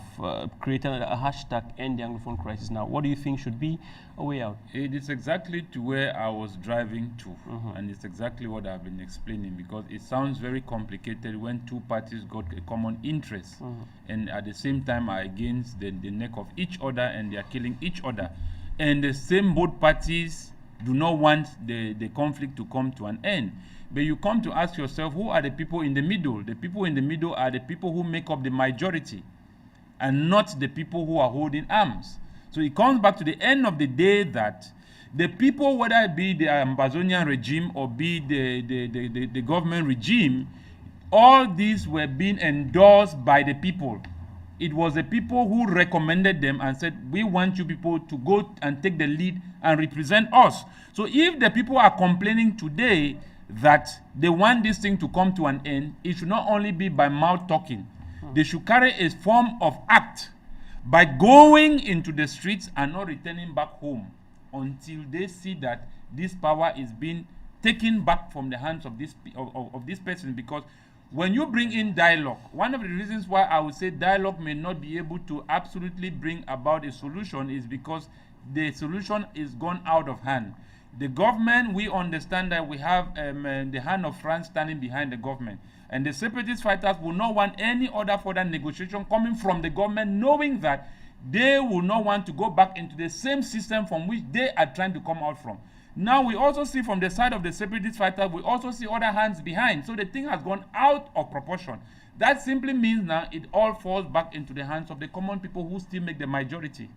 created a hashtag End Anglophone Crisis. Now, what do you think should be a way out? It is exactly to where I was driving to, and it's exactly what I've been explaining, because it sounds very complicated when two parties got a common interest and at the same time are against the neck of each other and they are killing each other. And the same both parties do not want the conflict to come to an end. But you come to ask yourself, who are the people in the middle? The people in the middle are the people who make up the majority, and not the people who are holding arms. So it comes back to the end of the day that the people, whether it be the Amazonian regime or be the government regime, all these were being endorsed by the people. It was the people who recommended them and said, we want you people to go and take the lead and represent us. So if the people are complaining today that they want this thing to come to an end, it should not only be by mouth talking. They should carry a form of act by going into the streets and not returning back home until they see that this power is being taken back from the hands of this person. Because when you bring in dialogue, one of the reasons why I would say dialogue may not be able to absolutely bring about a solution is because the solution is gone out of hand. The government, we understand that we have the hand of France standing behind the government. And the separatist fighters will not want any other further negotiation coming from the government, knowing that they will not want to go back into the same system from which they are trying to come out from. Now we also see from the side of the separatist fighters, we also see other hands behind. So the thing has gone out of proportion. That simply means now it all falls back into the hands of the common people who still make the majority.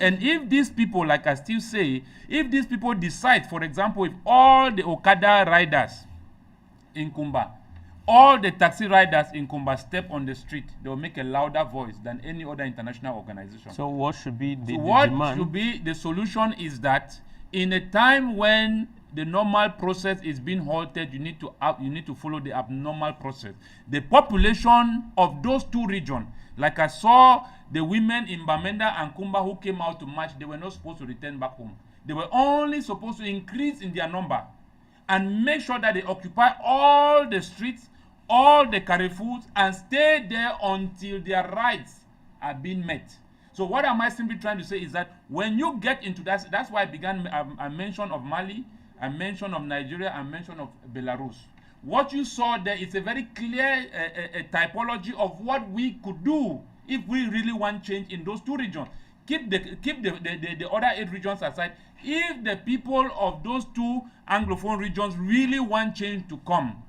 And if these people, like I still say, if these people decide, for example, if all the Okada riders in Kumba, all the taxi riders in Kumba step on the street, they will make a louder voice than any other international organization. So what should be the demand? Should be the solution is that in a time when the normal process is being halted, you need to follow the abnormal process. The population of those two regions, like I saw the women in Bamenda and Kumba who came out to march, they were not supposed to return back home. They were only supposed to increase in their number and make sure that they occupy all the streets, all the carrefours, and stay there until their rights are being met. So what am I simply trying to say is that when you get into that, that's why I began a mention of Mali, a mention of Nigeria, a mention of Belarus. What you saw there is a very clear typology of what we could do if we really want change in those two regions. Keep the other 8 regions aside. If the people of those 2 Anglophone regions really want change to come,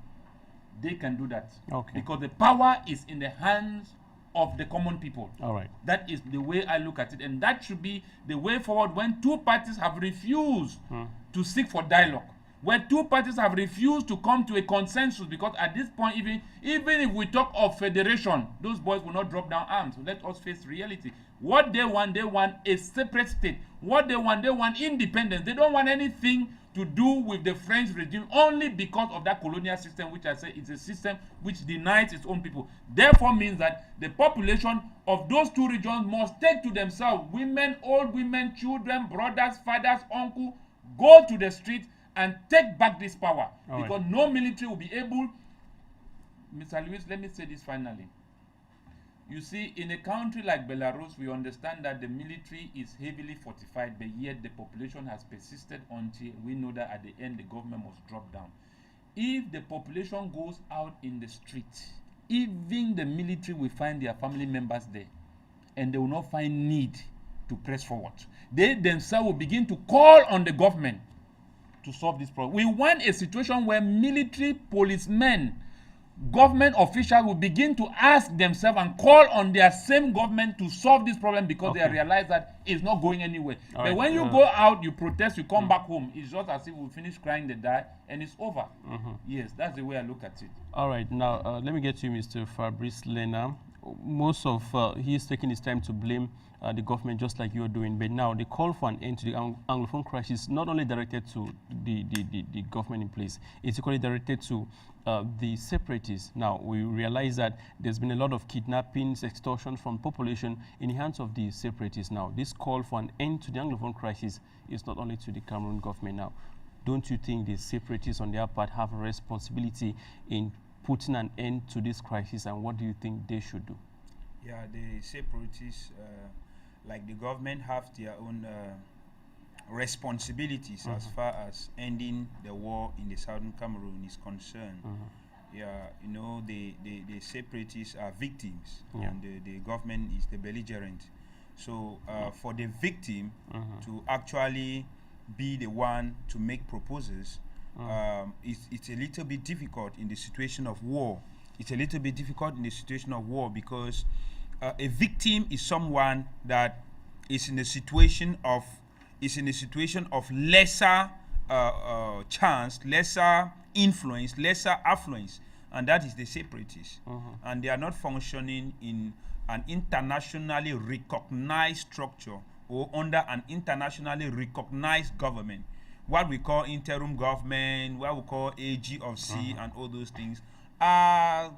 they can do that. Okay. Because the power is in the hands of the common people. All right. That is the way I look at it, and that should be the way forward when 2 parties have refused to seek for dialogue, when 2 parties have refused to come to a consensus, because at this point, even if we talk of federation, those boys will not drop down arms. So let us face reality. What they want a separate state. What they want independence. They don't want anything to do with the French regime only because of that colonial system, which I say is a system which denies its own people. Therefore means that the population of those 2 regions must take to themselves, women, old women, children, brothers, fathers, uncles, go to the street and take back this power. All because right. no military will be able. Mr. Lewis, let me say this finally. You see, in a country like Belarus, we understand that the military is heavily fortified, but yet the population has persisted until we know that at the end the government must drop down. If the population goes out in the street, even the military will find their family members there, and they will not find need to press forward. They themselves will begin to call on the government to solve this problem. We want a situation where military, policemen, government officials will begin to ask themselves and call on their same government to solve this problem, because they realize that it's not going anywhere. But when you go out, you protest, you come back home, it's just as if we finish crying the die and it's over. Yes, that's the way I look at it. All right, now let me get to you, Mr. Fabrice Lena. Most of he's taking his time to blame the government, just like you're doing. But now the call for an end to the Anglophone crisis is not only directed to the government in place, it's equally directed to the separatists. Now we realize that there's been a lot of kidnappings, extortion from population in the hands of the separatists. Now this call for an end to the Anglophone crisis is not only to the Cameroon government. Now, don't you think the separatists on their part have a responsibility in putting an end to this crisis, and what do you think they should do? Yeah, the separatists, like the government, have their own responsibilities as far as ending the war in the Southern Cameroon is concerned. Yeah, you know, the separatists are victims, and the government is the belligerent. So for the victim to actually be the one to make proposals, it's a little bit difficult in the situation of war. It's a little bit difficult in the situation of war because a victim is someone that is in a situation of lesser chance, lesser influence, lesser affluence, and that is the separatists. And they are not functioning in an internationally recognized structure or under an internationally recognized government. What we call interim government, what we call AG of C, and all those things are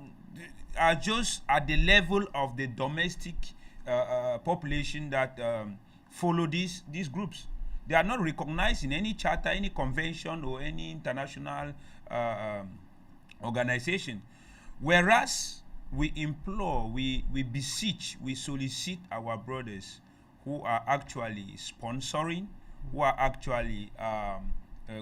just at the level of the domestic population that follow these groups. They are not recognized in any charter, any convention, or any international organization. Whereas we implore, we beseech, we solicit our brothers who are actually sponsoring, who are actually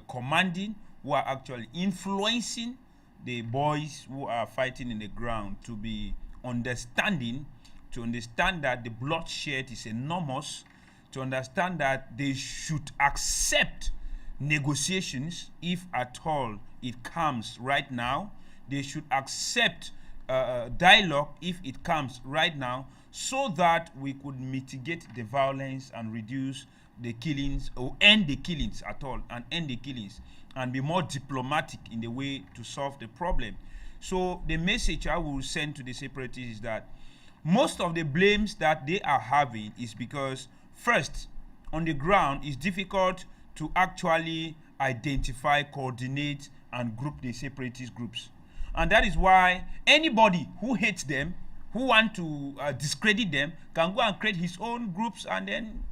commanding, who are actually influencing the boys who are fighting in the ground to be understanding, to understand that the bloodshed is enormous, to understand that they should accept negotiations if at all it comes right now. They should accept dialogue if it comes right now, so that we could mitigate the violence and reduce the killings, or end the killings at all, and end the killings, and be more diplomatic in the way to solve the problem. So the message I will send to the separatists is that most of the blames that they are having is because, first, on the ground, it's difficult to actually identify, coordinate, and group the separatist groups. And that is why anybody who hates them, who want to discredit them, can go and create his own groups and then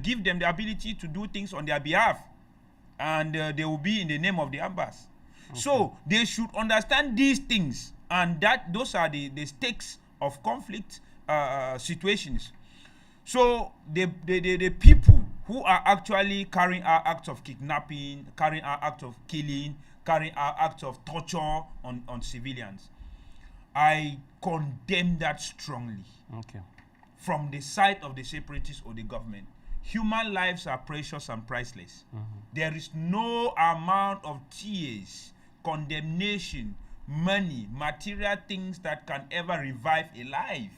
give them the ability to do things on their behalf, and they will be in the name of the Ambas. Okay. So they should understand these things, and that those are the stakes of conflict situations. So the people who are actually carrying out acts of kidnapping, carrying out acts of killing, carrying out acts of torture on civilians, I condemn that strongly. Okay. From the side of the separatists or the government. Human lives are precious and priceless. There is no amount of tears, condemnation, money, material things that can ever revive a life.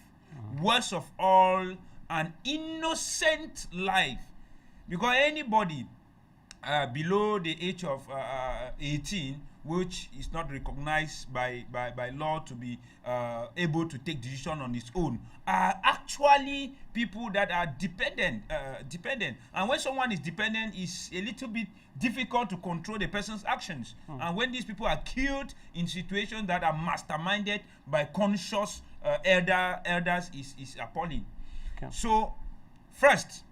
Worst of all, an innocent life. Because anybody below the age of 18, which is not recognized by law to be able to take decision on its own, are actually people that are dependent. And when someone is dependent, it's a little bit difficult to control the person's actions. And when these people are killed in situations that are masterminded by conscious elders is appalling. Okay. So, first,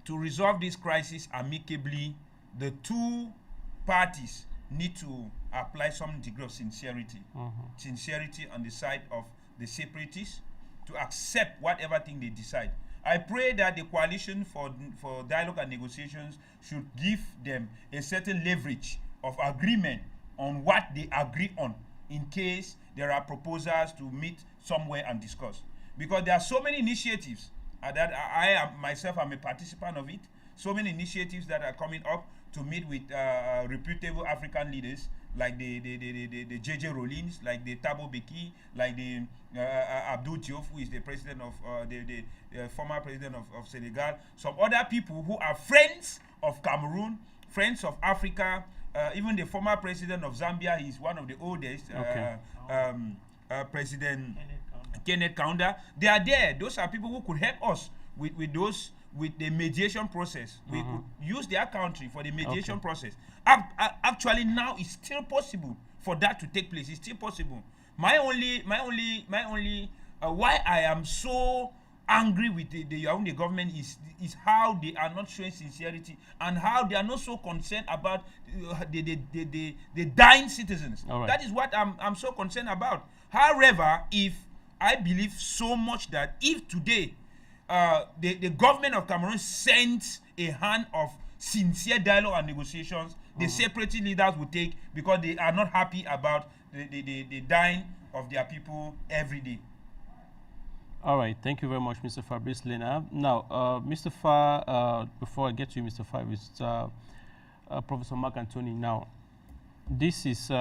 to resolve this crisis amicably, the two parties need to apply some degree of sincerity. Sincerity on the side of the separatists to accept whatever thing they decide. I pray that the coalition for dialogue and negotiations should give them a certain leverage of agreement on what they agree on in case there are proposals to meet somewhere and discuss. Because there are so many initiatives that I myself am a participant of it, so many initiatives that are coming up to meet with reputable African leaders like the JJ Rollins, like the Thabo Mbeki, like the Abdou Diouf, who is the president of the former president of Senegal. Some other people who are friends of Cameroon, friends of Africa. Even the former president of Zambia, he's one of the oldest. President Kenneth Kaunda. They are there. Those are people who could help us with the mediation process. We could use their country for the mediation process. Actually, now it's still possible for that to take place. It's still possible. My only why I am so angry with the Yaoundé government is how they are not showing sincerity and how they are not so concerned about the dying citizens. Right. That is what I'm so concerned about. However, if I believe so much that if today the government of Cameroon sends a hand of sincere dialogue and negotiations, the separatist leaders will take, because they are not happy about the dying of their people every day. All right, thank you very much, Mr. Fabrice Lena. Now, Mr. Fa, before I get to you, Mr. Fa, it's Professor Mark Anthony. Now, this is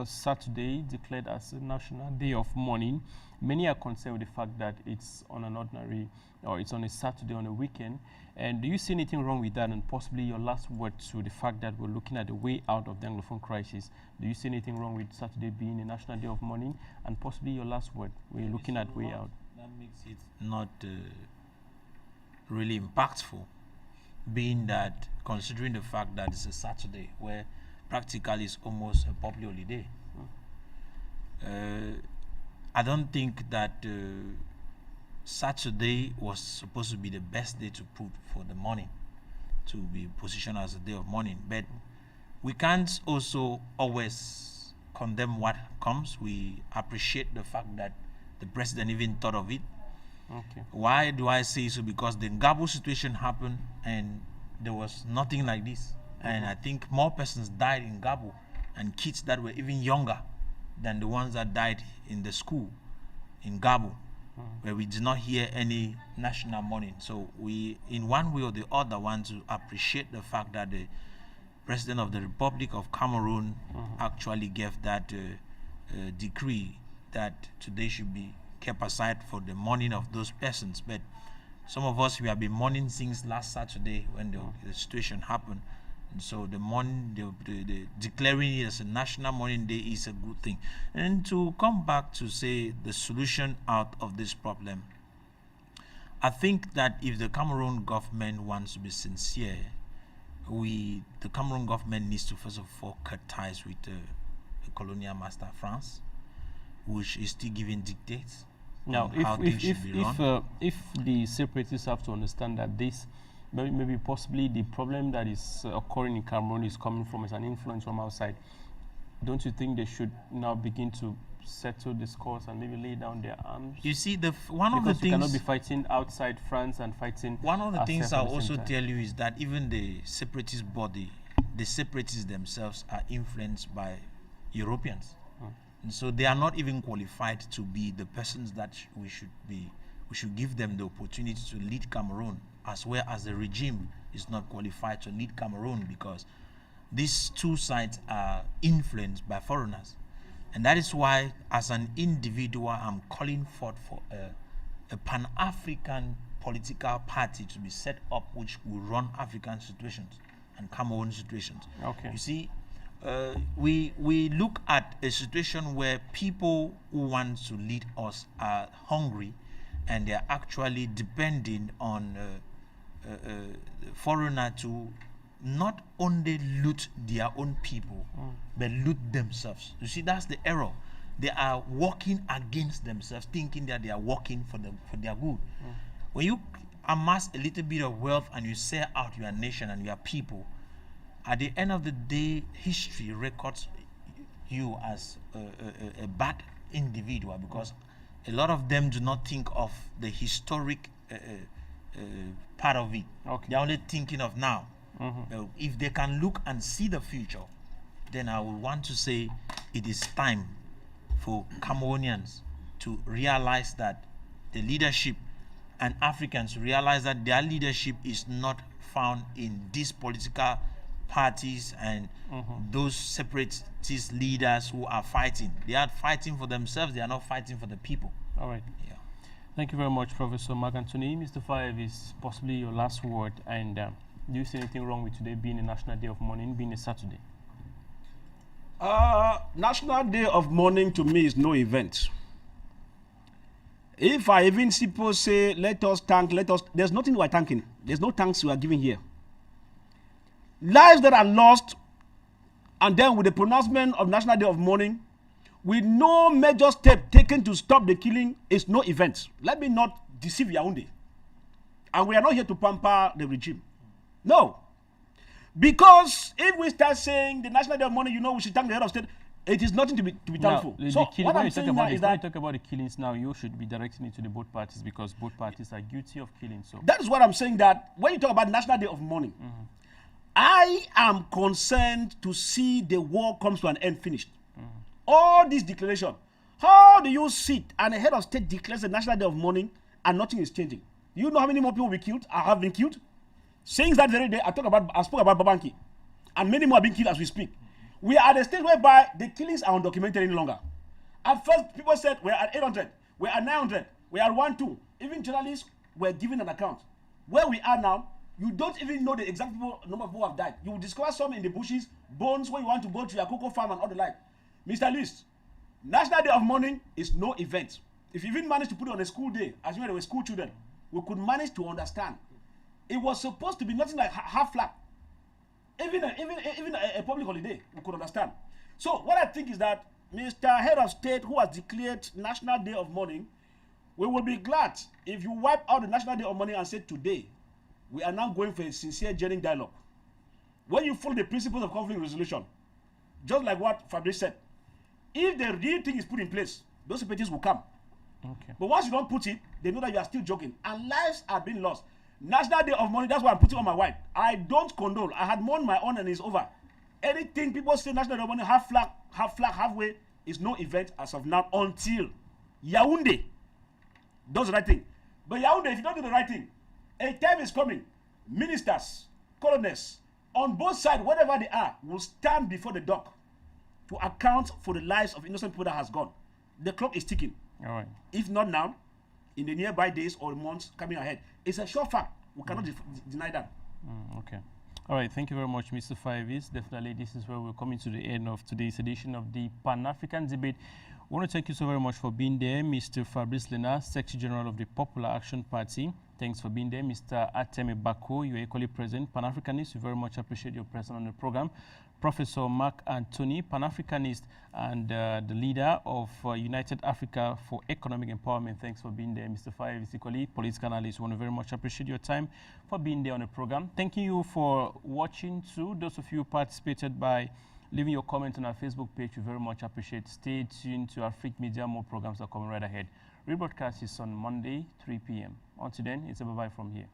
Saturday declared as a National Day of Mourning. Many are concerned with the fact that it's on an ordinary, or it's on a Saturday on a weekend. And do you see anything wrong with that? And possibly your last word to the fact that we're looking at the way out of the Anglophone crisis. Do you see anything wrong with Saturday being a National Day of Mourning? And possibly your last word, we're looking at way out. That makes it not really impactful, being that, considering the fact that it's a Saturday where practically it's almost a public holiday. I don't think that Saturday was supposed to be the best day to put for the mourning, to be positioned as a day of mourning. But we can't also always condemn what comes. We appreciate the fact that the president even thought of it. Okay. Why do I say so? Because the Ngabo situation happened and there was nothing like this. And I think more persons died in Ngabo, and kids that were even younger than the ones that died in the school in Ngabo, where we did not hear any national mourning. So we, in one way or the other, want to appreciate the fact that the President of the Republic of Cameroon actually gave that decree that today should be kept aside for the mourning of those persons. But some of us, we have been mourning since last Saturday when the situation happened. And so the declaring it as a national mourning day is a good thing. And to come back to say the solution out of this problem, I think that if the Cameroon government wants to be sincere, the Cameroon government needs to first of all cut ties with the colonial master France, which is still giving dictates. Now, how things should be run. if the separatists have to understand that this, maybe possibly the problem that is occurring in Cameroon is coming from as an influence from outside, don't you think they should now begin to settle this cause and maybe lay down their arms? You see, one of the things, you cannot be fighting outside France and fighting. One of the things I'll also tell you is that even the separatist body, the separatists themselves are influenced by Europeans. And so they are not even qualified to be the persons that we should give them the opportunity to lead Cameroon, as well as the regime is not qualified to lead Cameroon, because these two sides are influenced by foreigners. And that is why, as an individual, I'm calling forth for a Pan-African political party to be set up, which will run African situations and Cameroon situations. Okay. You see, we look at a situation where people who want to lead us are hungry, and they're actually depending on foreigner to not only loot their own people, but loot themselves. You see, that's the error. They are working against themselves, thinking that they are working for their good. When you amass a little bit of wealth and you sell out your nation and your people, at the end of the day, history records you as a bad individual, because a lot of them do not think of the historic part of it. Okay. They're only thinking of now. If they can look and see the future, then I would want to say it is time for Cameroonians to realize that the leadership, and Africans realize that their leadership is not found in these political parties and those separatist leaders who are fighting. They are fighting for themselves, they are not fighting for the people. All right. Yeah. Thank you very much, Professor Mark Anthony. Mr. Five is possibly your last word, and do you see anything wrong with today being a National Day of Mourning, being a Saturday? National Day of Mourning to me is no event. If I even see people say, there's nothing we're thanking. There's no thanks we are giving here. Lives that are lost, and then with the pronouncement of National Day of Mourning, with no major step taken to stop the killing, is no event. Let me not deceive Yaoundé. And we are not here to pamper the regime. No. Because if we start saying the National Day of Mourning, we should thank the head of state, it is nothing to be thankful. So what I'm saying now is that when you talk about the killings now, you should be directing it to the both parties, because both parties are guilty of killing. So that is what I'm saying, that when you talk about National Day of Mourning, I am concerned to see the war comes to an end finished. All this declaration, how do you sit and the head of state declares the National Day of Mourning and nothing is changing? You know how many more people will be killed or have been killed? Since that very day, I spoke about Babanki, and many more are being killed as we speak. We are at a stage whereby the killings are undocumented any longer. At first, people said we're at 800, we're at 900, we're at 1-2. Even journalists were given an account. Where we are now, you don't even know the exact number of people who have died. You will discover some in the bushes, bones when you want to go to your cocoa farm and all the like. Mr. Lewis, National Day of Mourning is no event. If you even manage to put it on a school day, as when there were school children, we could manage to understand. It was supposed to be nothing like half flat. Even a public holiday, we could understand. So what I think is that Mr. Head of State, who has declared National Day of Mourning, we will be glad if you wipe out the National Day of Mourning and say today, we are now going for a sincere, genuine dialogue. When you follow the principles of conflict resolution, just like what Fabrice said, if the real thing is put in place, those separatists will come. Okay. But once you don't put it, they know that you are still joking, and lives are being lost. National Day of Mourning, that's why I'm putting on my white. I don't condole. I had mourned my own and it's over. Anything people say National Day of Mourning, half flag, halfway, is no event as of now until Yaoundé does the right thing. But Yaoundé, if you don't do the right thing, a time is coming. Ministers, colonels, on both sides, whatever they are, will stand before the dock to account for the lives of innocent people that has gone. The clock is ticking. All right. If not now, in the nearby days or months coming ahead. It's a sure fact. We cannot deny that. Okay. All right. Thank you very much, Mr. Fives. Definitely, this is where we're coming to the end of today's edition of the Pan-African debate. I want to thank you so very much for being there, Mr. Fabrice Lena, Secretary General of the Popular Action Party. Thanks for being there. Mr. Atemi Bako, you're equally present. Pan-Africanist, we very much appreciate your presence on the program. Professor Mark Anthony, Pan-Africanist and the leader of United Africa for Economic Empowerment. Thanks for being there. Mr. Faye, equally political analyst. We want to very much appreciate your time for being there on the program. Thank you for watching too. Those of you who participated by leaving your comment on our Facebook page, we very much appreciate. Stay tuned to our Afrique Media. More programs are coming right ahead. Rebroadcast is on Monday, 3 p.m. Until then, it's a bye-bye from here.